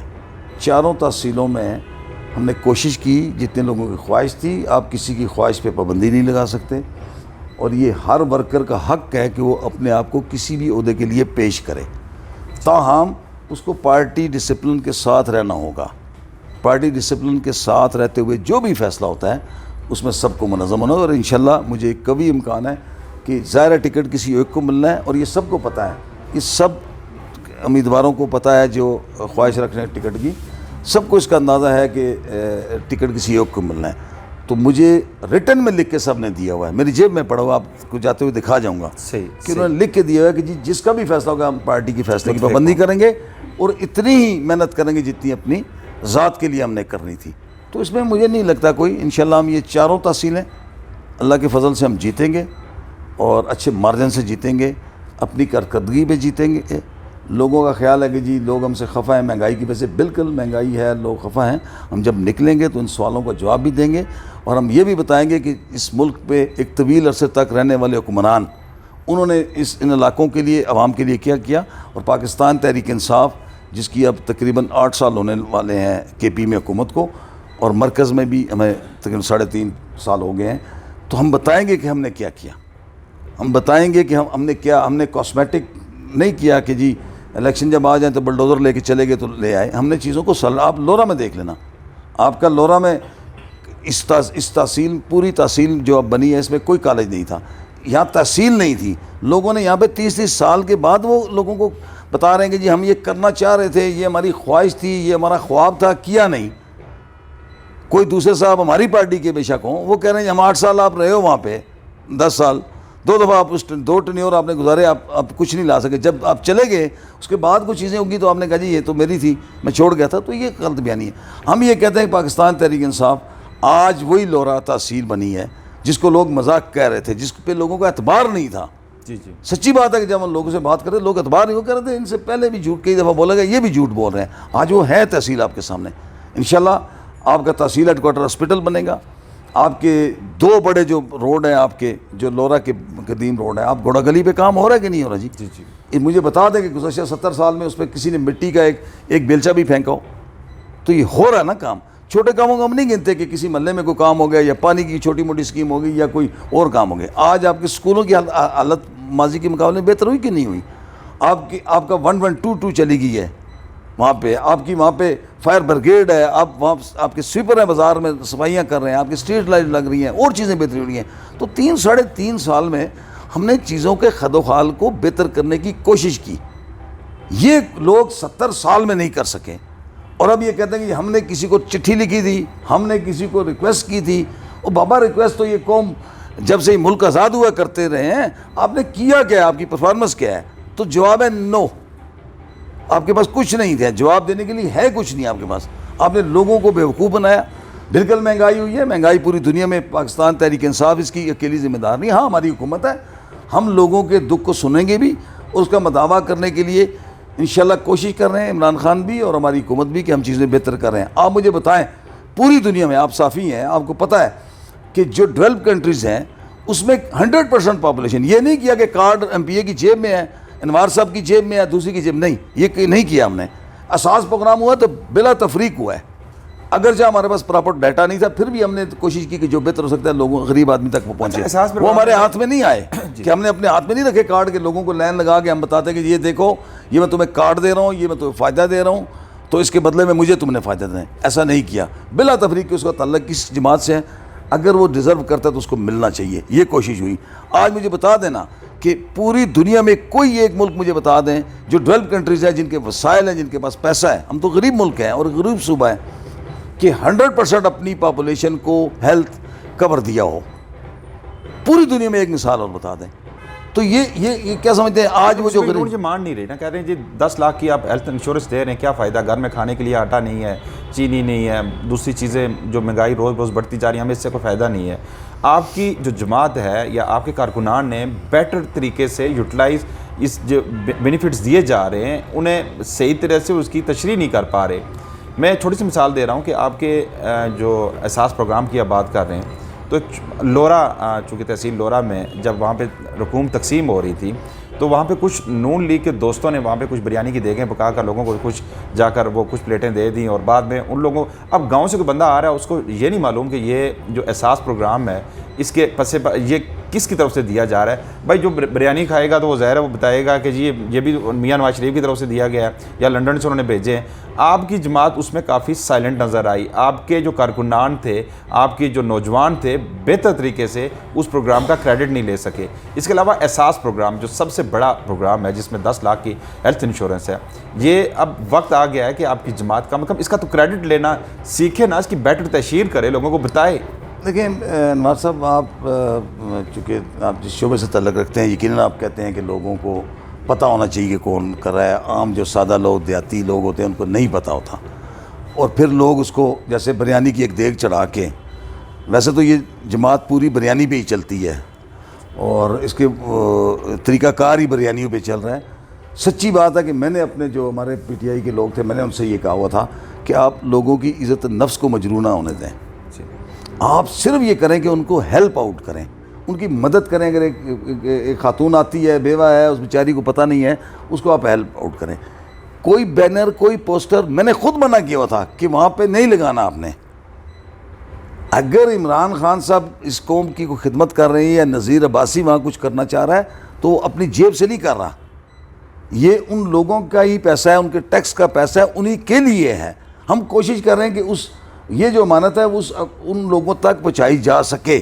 4 تحصیلوں میں ہم نے کوشش کی, جتنے لوگوں کی خواہش تھی, آپ کسی کی خواہش پہ پابندی نہیں لگا سکتے, اور یہ ہر ورکر کا حق ہے کہ وہ اپنے آپ کو کسی بھی عہدے کے لیے پیش کرے. تاہم اس کو پارٹی ڈسپلن کے ساتھ رہنا ہوگا. پارٹی ڈسپلن کے ساتھ رہتے ہوئے جو بھی فیصلہ ہوتا ہے اس میں سب کو منظم ہونا. اور انشاءاللہ مجھے کبھی امکان ہے کہ ظاہر ٹکٹ کسی ایک کو ملنا ہے, اور یہ سب کو پتہ ہے, یہ سب امیدواروں کو پتہ ہے جو خواہش رکھ رہے ہیں ٹکٹ کی, سب کو اس کا اندازہ ہے کہ ٹکٹ کسی ایک کو ملنا ہے. تو مجھے ریٹن میں لکھ کے سب نے دیا ہوا ہے, میری جیب میں پڑا ہوا, آپ کو جاتے ہوئے دکھا جاؤں گا کہ انہوں نے لکھ کے دیا ہوا ہے کہ جی جس کا بھی فیصلہ ہوگا ہم پارٹی کی فیصلے کی پابندی کریں گے, اور اتنی ہی محنت کریں گے جتنی اپنی ذات کے لیے ہم نے کرنی تھی. تو اس میں مجھے نہیں لگتا کوئی, انشاءاللہ ہم یہ 4 تحصیلیں اللہ کے فضل سے ہم جیتیں گے, اور اچھے مارجن سے جیتیں گے, اپنی کارکردگی پہ جیتیں گے, لوگوں کا خیال ہے کہ جی لوگ ہم سے خفا ہیں مہنگائی کی وجہ سے. بالکل مہنگائی ہے, لوگ خفا ہیں. ہم جب نکلیں گے تو ان سوالوں کا جواب بھی دیں گے, اور ہم یہ بھی بتائیں گے کہ اس ملک پہ ایک طویل عرصے تک رہنے والے حکمران انہوں نے ان علاقوں کے لیے, عوام کے لیے کیا کیا. اور پاکستان تحریک انصاف جس کی اب تقریباً 8 سال ہونے والے ہیں کے پی میں حکومت کو, اور مرکز میں بھی ہمیں تقریباً 3.5 سال ہو گئے ہیں, تو ہم بتائیں گے کہ ہم نے کیا کیا. ہم بتائیں گے کہ ہم نے کیا, ہم نے کاسمیٹک نہیں کیا کہ جی الیکشن جب آ جائیں تو بلڈوزر لے کے چلے گئے تو لے آئے. ہم نے چیزوں کو آپ لورا میں دیکھ لینا, آپ کا لورا میں اس تحصیل, پوری تحصیل جو اب بنی ہے اس میں کوئی کالج نہیں تھا, یہاں تحصیل نہیں تھی. لوگوں نے یہاں پہ 30 سال کے بعد وہ لوگوں کو بتا رہے ہیں کہ جی ہم یہ کرنا چاہ رہے تھے, یہ ہماری خواہش تھی, یہ ہمارا خواب تھا, کیا نہیں. کوئی دوسرے صاحب ہماری پارٹی کے بے شک ہوں, وہ کہہ رہے ہیں ہم 8 سال آپ رہے ہو وہاں پہ, 10 سال 2 دفعہ آپ 2 ٹنیور آپ نے گزارے, آپ کچھ نہیں لا سکے. جب آپ چلے گئے اس کے بعد کچھ چیزیں ہوگی تو آپ نے کہا جی یہ تو میری تھی, میں چھوڑ گیا تھا. تو یہ غلط بیانی ہے. ہم یہ کہتے ہیں کہ پاکستان تحریک انصاف آج وہی لورا تحصیل بنی ہے جس کو لوگ مذاق کہہ رہے تھے, جس پہ لوگوں کا اعتبار نہیں تھا. جی جی سچی بات ہے کہ جب ہم لوگوں سے بات کرتے لوگ اعتبار نہیں کر رہے تھے. ان سے پہلے بھی جھوٹ کئی دفعہ بولا گیا, یہ بھی جھوٹ بول رہے ہیں. آج وہ ہے تحصیل آپ کے سامنے. انشاءاللہ آپ کا تحصیل ہیڈ کوارٹر ہاسپٹل بنے گا. آپ کے 2 بڑے جو روڈ ہیں, آپ کے جو لورا کے قدیم روڈ ہیں, آپ گھوڑا گلی پہ کام ہو رہا ہے کہ نہیں ہو رہا جی؟ جی جی مجھے بتا دیں کہ گزشتہ 70 سال میں اس پہ کسی نے مٹی کا ایک بیلچہ بھی پھینکا ہو تو یہ ہو رہا ہے نا کام. چھوٹے کاموں کو ہم نہیں گنتے کہ کسی محلے میں کوئی کام ہو گیا یا پانی کی چھوٹی موٹی اسکیم ہو گئی یا کوئی اور کام ہو گیا. آج آپ کے اسکولوں کی حالت ماضی کے مقابلے میں بہتر ہوئی کہ نہیں ہوئی؟ آپ کا 1122 چلی گئی ہے وہاں پہ, آپ کی وہاں پہ فائر بریگیڈ ہے, آپ وہاں آپ کے سویپر ہیں, بازار میں صفائیاں کر رہے ہیں, آپ کی اسٹریٹ لائٹ لگ رہی ہیں, اور چیزیں بہتری ہو رہی ہیں. تو 3.5 سال میں ہم نے چیزوں کے خد و خال کو بہتر کرنے کی کوشش کی. یہ لوگ 70 سال میں نہیں کر سکے. اور اب یہ کہتے ہیں کہ ہم نے کسی کو چٹھی لکھی تھی, ہم نے کسی کو ریکویسٹ کی تھی. اور بابا ریکویسٹ تو یہ قوم جب سے ملک آزاد ہوا کرتے رہے ہیں, آپ نے کیا کیا ہے, آپ کی پرفارمنس کیا ہے؟ تو جواب ہے نو. آپ کے پاس کچھ نہیں تھا, جواب دینے کے لیے ہے کچھ نہیں آپ کے پاس. آپ نے لوگوں کو بیوقوف بنایا. بالکل مہنگائی ہوئی ہے, مہنگائی پوری دنیا میں, پاکستان تحریک انصاف اس کی اکیلی ذمہ دار نہیں. ہاں ہماری حکومت ہے, ہم لوگوں کے دکھ کو سنیں گے بھی, اور اس کا مداوع کرنے کے لیے انشاءاللہ کوشش کر رہے ہیں, عمران خان بھی اور ہماری حکومت بھی, کہ ہم چیزیں بہتر کر رہے ہیں. آپ مجھے بتائیں, پوری دنیا میں آپ صافی ہیں, آپ کو پتہ ہے کہ جو ڈیولپ کنٹریز ہیں اس میں 100% پاپولیشن, یہ نہیں کیا کہ کارڈ ایم پی اے کی جیب میں ہے, انوار صاحب کی جیب میں ہے, دوسری کی جیب نہیں, یہ نہیں کیا ہم نے. اساس پروگرام ہوا تو بلا تفریق ہوا ہے. اگرچہ ہمارے پاس پراپر ڈیٹا نہیں تھا, پھر بھی ہم نے کوشش کی کہ جو بہتر ہو سکتا ہے لوگوں غریب آدمی تک وہ پہنچے. وہ ہمارے ہاتھ میں نہیں آئے کہ ہم نے اپنے ہاتھ میں نہیں رکھے کارڈ کے, لوگوں کو لائن لگا کے ہم بتاتے کہ یہ دیکھو یہ میں تمہیں کارڈ دے رہا ہوں, یہ میں تمہیں فائدہ دے رہا ہوں, تو اس کے بدلے میں مجھے تم نے فائدہ دیں. ایسا نہیں کیا. بلا تفریق کہ اس کا تعلق کس جماعت سے ہے, اگر وہ ڈیزرو کرتا ہے تو اس کو ملنا چاہیے, یہ کوشش ہوئی. آج مجھے بتا دینا کہ پوری دنیا میں کوئی ایک ملک مجھے بتا دیں جو ڈیولپ کنٹریز ہیں, جن کے وسائل ہیں, جن کے پاس پیسہ ہے, ہم تو غریب ملک ہیں اور غریب صوبہ ہے, کہ 100% اپنی پاپولیشن کو ہیلتھ کور دیا ہو. پوری دنیا میں ایک مثال اور بتا دیں. تو یہ کیا سمجھتے ہیں آج وہ جو مجھے مان نہیں رہی نا, کہہ رہے ہیں جی 10 لاکھ کی آپ ہیلتھ انشورنس دے رہے ہیں, کیا فائدہ, گھر میں کھانے کے لیے آٹا نہیں ہے, چینی نہیں ہے, دوسری چیزیں جو مہنگائی روز روز بڑھتی جا رہی ہیں, ہمیں اس سے کوئی فائدہ نہیں ہے. آپ کی جو جماعت ہے یا آپ کے کارکنان نے بیٹر طریقے سے یوٹیلائز اس جو بینیفٹس دیے جا رہے ہیں انہیں صحیح طرح سے اس کی تشریح نہیں کر پا رہے. میں چھوٹی سی مثال دے رہا ہوں کہ آپ کے جو احساس پروگرام کی آپ بات کر رہے ہیں, تو لورا, چونکہ تحصیل لورا میں جب وہاں پہ رقوم تقسیم ہو رہی تھی تو وہاں پہ کچھ نون لیگ کے دوستوں نے وہاں پہ کچھ بریانی کی دیگیں پکا کر لوگوں کو کچھ جا کر وہ کچھ پلیٹیں دے دیں, اور بعد میں ان لوگوں, اب گاؤں سے کوئی بندہ آ رہا ہے اس کو یہ نہیں معلوم کہ یہ جو احساس پروگرام ہے اس کے پس یہ کس کی طرف سے دیا جا رہا ہے. بھائی جو بریانی کھائے گا تو وہ ظاہر ہے وہ بتائے گا کہ جی یہ بھی میاں نواز شریف کی طرف سے دیا گیا ہے یا لنڈن سے انہوں نے بھیجے ہیں. آپ کی جماعت اس میں کافی سائلنٹ نظر آئی. آپ کے جو کارکنان تھے, آپ کے جو نوجوان تھے, بہتر طریقے سے اس پروگرام کا کریڈٹ نہیں لے سکے. اس کے علاوہ احساس پروگرام جو سب سے بڑا پروگرام ہے جس میں 10 لاکھ کی ہیلتھ انشورنس ہے, یہ اب وقت آ گیا ہے کہ آپ کی جماعت کم از کم اس کا تو کریڈٹ لینا سیکھے نا, اس کی بیٹر تشہیر کرے, لوگوں کو بتائے. دیکھیں انوار صاحب, آپ چونکہ آپ جس شعبے سے تعلق رکھتے ہیں, یقیناً آپ کہتے ہیں کہ لوگوں کو پتہ ہونا چاہیے کہ کون کر رہا ہے. عام جو سادہ لوگ, دیہاتی لوگ ہوتے ہیں, ان کو نہیں پتہ ہوتا, اور پھر لوگ اس کو جیسے بریانی کی ایک دیگ چڑھا کے, ویسے تو یہ جماعت پوری بریانی پہ ہی چلتی ہے اور اس کے طریقہ کار ہی بریانیوں پہ چل رہا ہے, سچی بات ہے کہ میں نے اپنے جو ہمارے پی ٹی آئی کے لوگ تھے میں نے ان سے یہ کہا ہوا تھا کہ آپ لوگوں کی عزت نفس کو مجروح نہ ہونے دیں. آپ صرف یہ کریں کہ ان کو ہیلپ آؤٹ کریں, ان کی مدد کریں. اگر ایک خاتون آتی ہے, بیوہ ہے, اس بیچاری کو پتہ نہیں ہے, اس کو آپ ہیلپ آؤٹ کریں. کوئی بینر, کوئی پوسٹر میں نے خود منع کیا ہوا تھا کہ وہاں پہ نہیں لگانا آپ نے. اگر عمران خان صاحب اس قوم کی کوئی خدمت کر رہے ہیں یا نذیر عباسی وہاں کچھ کرنا چاہ رہا ہے تو وہ اپنی جیب سے نہیں کر رہا, یہ ان لوگوں کا ہی پیسہ ہے, ان کے ٹیکس کا پیسہ ہے, انہی کے لیے ہے. ہم کوشش کر رہے ہیں کہ یہ جو امانت ہے ان لوگوں تک پہنچائی جا سکے.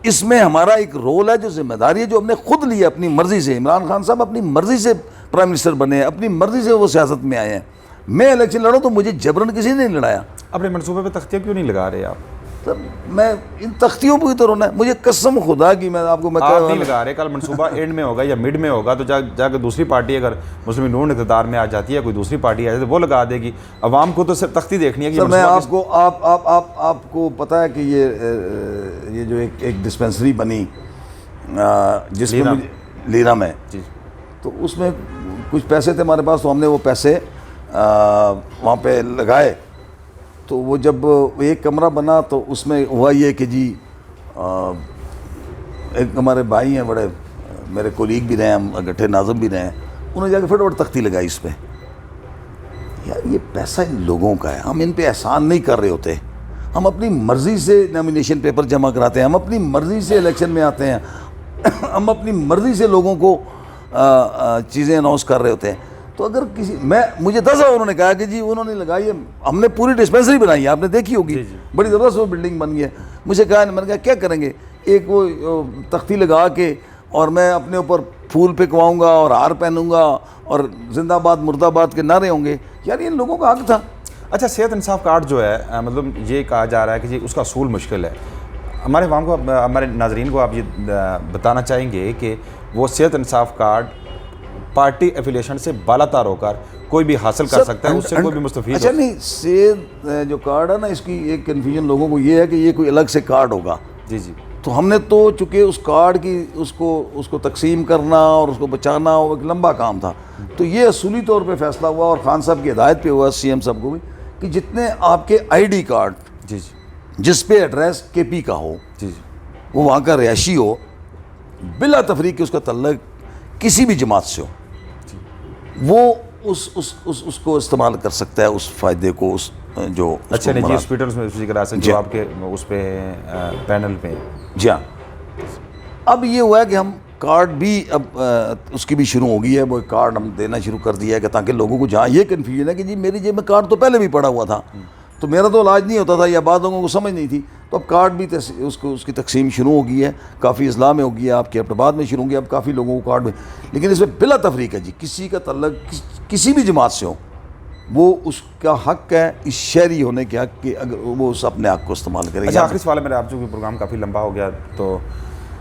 اس میں ہمارا ایک رول ہے, جو ذمہ داری ہے, جو ہم نے خود لی اپنی مرضی سے. عمران خان صاحب اپنی مرضی سے پرائم منسٹر بنے ہیں, اپنی مرضی سے وہ سیاست میں آئے ہیں. میں الیکشن لڑوں تو مجھے جبرن کسی نے نہیں لڑایا. اپنے منصوبے پہ تختیاں کیوں نہیں لگا رہے آپ؟ سر میں ان تختیوں پہ تو رونا ہے, مجھے قسم خدا کی میں آپ کو نہیں لگا رہے. کل منصوبہ اینڈ میں ہوگا یا مڈ میں ہوگا تو جا کے دوسری پارٹی اگر مسلم نون اقتدار میں آ جاتی ہے, کوئی دوسری پارٹی آ جاتی ہے تو وہ لگا دے گی. عوام کو تو صرف تختی دیکھنی ہے کہ سر میں آپ کو پتہ ہے کہ یہ جو ایک ڈسپنسری بنی جس میں لیرا میں, تو اس میں کچھ پیسے تھے ہمارے پاس, تو ہم نے وہ پیسے وہاں پہ لگائے. تو وہ جب ایک کمرہ بنا تو اس میں ہوا یہ کہ جی ایک ہمارے بھائی ہیں بڑے, میرے کولیگ بھی رہے ہیں, ہم گٹھے ناظم بھی رہے ہیں, انہوں نے جا کے فٹافٹ تختی لگائی اس پہ. یار یہ پیسہ ان لوگوں کا ہے, ہم ان پہ احسان نہیں کر رہے ہوتے. ہم اپنی مرضی سے نامینیشن پیپر جمع کراتے ہیں, ہم اپنی مرضی سے الیکشن میں آتے ہیں, ہم اپنی مرضی سے لوگوں کو چیزیں اناؤنس کر رہے ہوتے ہیں. تو اگر مجھے 10 انہوں نے کہا کہ جی انہوں نے لگائی ہے, ہم نے پوری ڈسپنسری بنائی ہے, آپ نے دیکھی ہوگی, بڑی زبردست وہ بلڈنگ بن گئی ہے. مجھے کہا, میں نے کہا کیا کریں گے, ایک وہ تختی لگا کے اور میں اپنے اوپر پھول پھینکواؤں گا اور ہار پہنوں گا اور زندہ باد مرد آباد کے نعرے ہوں گے. یار ان لوگوں کا حق تھا. اچھا, صحت انصاف کارڈ جو ہے, مطلب یہ کہا جا رہا ہے کہ جی اس کا اصول مشکل ہے. ہمارے عوام کو, ہمارے ناظرین کو آپ یہ بتانا چاہیں گے کہ وہ صحت انصاف کارڈ پارٹی ایفیلیشن سے بالا تار ہو کر کوئی بھی حاصل کر سکتا ہے, اس سے کوئی بھی مستفید. اچھا نہیں, صحت جو کارڈ ہے نا, اس کی ایک کنفیوژن لوگوں کو یہ ہے کہ یہ کوئی الگ سے کارڈ ہوگا. جی جی. تو ہم نے تو چونکہ اس کارڈ کی اس کو تقسیم کرنا اور اس کو بچانا وہ ایک لمبا کام تھا, تو یہ اصولی طور پہ فیصلہ ہوا اور خان صاحب کی ہدایت پہ ہوا, سی ایم صاحب کو بھی, کہ جتنے آپ کے آئی ڈی کارڈ جی جی جس پہ ایڈریس کے پی کا ہو, جی جی, وہ وہاں کا رہائشی ہو, بلا تفریق اس کا تعلق کسی بھی جماعت سے ہو, وہ اس کو استعمال کر سکتا ہے, اس فائدے کو, اس جو. اچھا نہیں جی, ہاسپٹلس میں اسی طرح سے جو آپ کے اس پہ پینل پہ. جی ہاں. اب یہ ہوا ہے کہ ہم کارڈ بھی اب اس کی بھی شروع ہو گئی ہے, وہ کارڈ ہم دینا شروع کر دیا ہے کہ تاکہ لوگوں کو جہاں یہ کنفیوژن ہے کہ جی میری جیب میں کارڈ تو پہلے بھی پڑا ہوا تھا, تو میرا تو علاج نہیں ہوتا تھا یا بعض لوگوں کو سمجھ نہیں تھی, تو اب کارڈ بھی اس کی تقسیم شروع ہو گئی ہے. کافی اضلاع میں ہو گئی ہے, آپ کے اپٹاباد میں شروع ہو گیا, اب کافی لوگوں کو کارڈ میں. لیکن اس میں بلا تفریق ہے جی, کسی کا تعلق کسی بھی جماعت سے ہو, وہ اس کا حق ہے اس شہری ہونے کے حق کہ اگر وہ اس اپنے حق کو استعمال کرے. اچھا, آخری سوال ہے میرا, آپ چونکہ پروگرام کافی لمبا ہو گیا, تو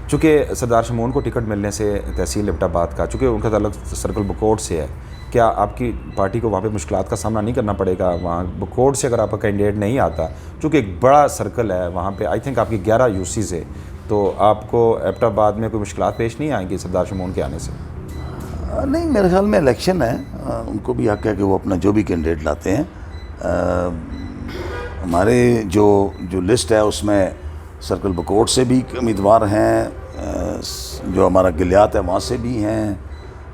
چونکہ سردار شمعون کو ٹکٹ ملنے سے تحصیل اپٹاباد کا, چونکہ ان کا تعلق سرکل بکوٹ سے ہے, کیا آپ کی پارٹی کو وہاں پہ مشکلات کا سامنا نہیں کرنا پڑے گا؟ وہاں بکوٹ سے اگر آپ کا کینڈیڈیٹ نہیں آتا, چونکہ ایک بڑا سرکل ہے وہاں پہ, آئی تھنک آپ کی 11 یو سیز ہے, تو آپ کو اپٹاباد میں کوئی مشکلات پیش نہیں آئیں گی سردار شمعون کے آنے سے؟ نہیں, میرے خیال میں الیکشن ہے, ان کو بھی حق ہے کہ وہ اپنا جو بھی کینڈیڈیٹ لاتے ہیں. ہمارے جو لسٹ ہے اس میں سرکل بکوٹ سے بھی امیدوار ہیں, جو ہمارا گلیات ہے وہاں سے بھی ہیں,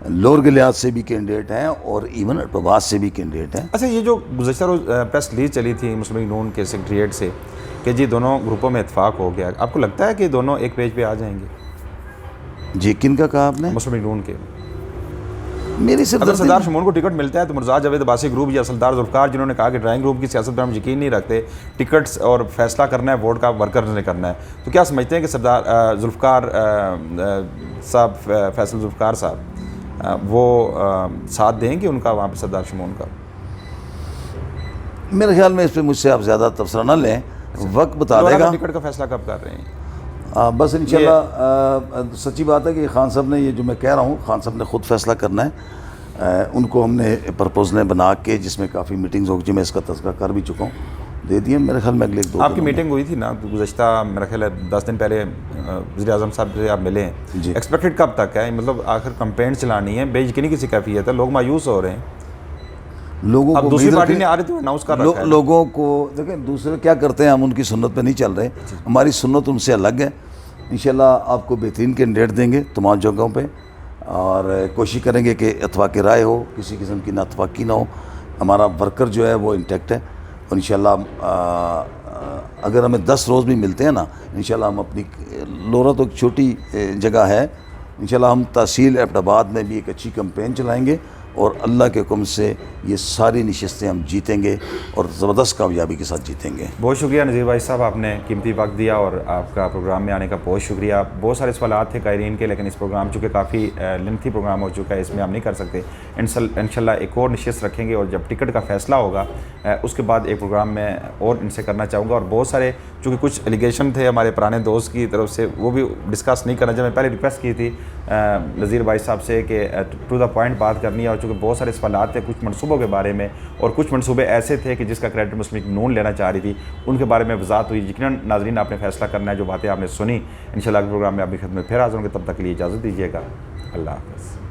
لور گلیات سے بھی کینڈیڈیٹ ہیں, اور ایون اپٹاباد سے بھی کینڈیڈیٹ ہیں. اچھا, یہ جو گزشتہ روز پریس ریلیز چلی تھی مسلم لیگ نون کے سیکریٹریٹ سے کہ جی دونوں گروپوں میں اتفاق ہو گیا, آپ کو لگتا ہے کہ دونوں ایک پیج پہ آ جائیں گے؟ جی, کن کا کہا آپ نے؟ مسلم لیگ نون کے. میری صرف اگر سردار شمعون کو ٹکٹ ملتا ہے تو مرزا جاوید عباسی گروپ یا سردار ذوالفقار, جنہوں نے کہا کہ ڈرائنگ روم کی سیاست پر ہم یقین نہیں رکھتے, ٹکٹس اور فیصلہ کرنا ہے ووٹ کا ورکرز نے کرنا ہے, تو کیا سمجھتے ہیں کہ سردار ذوالفقار صاحب, فیصل ذوالفقار صاحب, وہ ساتھ دیں گے ان کا وہاں پہ سردار شمعون کا؟ میرے خیال میں اس پہ مجھ سے آپ زیادہ تبصرہ نہ لیں, وقت بتا دے گا. ٹکٹ کا فیصلہ کب کر رہے ہیں؟ بس انشاءاللہ سچی بات ہے کہ خان صاحب نے, یہ جو میں کہہ رہا ہوں, خان صاحب نے خود فیصلہ کرنا ہے. ان کو ہم نے پرپوزلیں بنا کے, جس میں کافی میٹنگز ہو گئی, میں اس کا تذکرہ کر بھی چکا ہوں, دے دیے میرے خیال میں اگلے 2 آپ کی میٹنگ ہوئی تھی نا گزشتہ میرا خیال ہے 10 دن پہلے وزیر اعظم صاحب سے آپ ملے ہیں جی ایکسپیکٹڈ کب تک ہے مطلب آخر کمپینٹ چلانی ہے بے یقینی کسی کیفیت ہے لوگ مایوس ہو رہے ہیں لوگوں اب کو دوسری امید پارٹی رکھیں- نے آ رہے تو اناؤنس کر رکھا ہے لوگوں کو دیکھیں دوسرے کیا کرتے ہیں ہم ان کی سنت پہ نہیں چل رہے ہماری سنت ان سے الگ ہے انشاءاللہ آپ کو بہترین کینڈیڈیٹ دیں گے تمام جگہوں پہ اور کوشش کریں گے کہ اتفاق رائے ہو کسی قسم کی نہ اتفاقی نہ ہو ہمارا ورکر جو ہے وہ انٹیکٹ ہے اور انشاءاللہ اگر ہمیں 10 روز بھی ملتے ہیں نا انشاءاللہ ہم اپنی لورا تو ایک چھوٹی جگہ ہے انشاءاللہ ہم تحصیل ایبٹ آباد میں بھی ایک اچھی کمپین چلائیں گے اور اللہ کے حکم سے یہ ساری نشستیں ہم جیتیں گے اور زبردست کامیابی کے ساتھ جیتیں گے. بہت شکریہ نذیر بھائی صاحب آپ نے قیمتی وقت دیا اور آپ کا پروگرام میں آنے کا بہت شکریہ. بہت سارے سوالات تھے قائرین کے لیکن اس پروگرام چونکہ کافی لینتھی پروگرام ہو چکا ہے اس میں ہم نہیں کر سکتے. انشاءاللہ ایک اور نشست رکھیں گے اور جب ٹکٹ کا فیصلہ ہوگا اس کے بعد ایک پروگرام میں اور ان سے کرنا چاہوں گا. اور بہت سارے چونکہ کچھ ایلیگیشن تھے ہمارے پرانے دوست کی طرف سے وہ بھی ڈسکس نہیں کرنا چاہیے. میں پہلے ریکویسٹ کی تھی نذیر بھائی صاحب سے کہ ٹو دا پوائنٹ بات کرنی ہے اور چونکہ بہت سارے سوالات تھے کچھ منصوبوں کے بارے میں اور کچھ منصوبے ایسے تھے کہ جس کا کریڈٹ مسلم لیگ نون لینا چاہ رہی تھی ان کے بارے میں وضاحت ہوئی. یقیناً ناظرین آپ نے فیصلہ کرنا ہے جو باتیں آپ نے سنی انشاءاللہ اگلے پروگرام میں آپ کی خدمت میں پھر حاضر ہوں گے. تب تک کے لیے اجازت دیجیے گا. اللہ حافظ.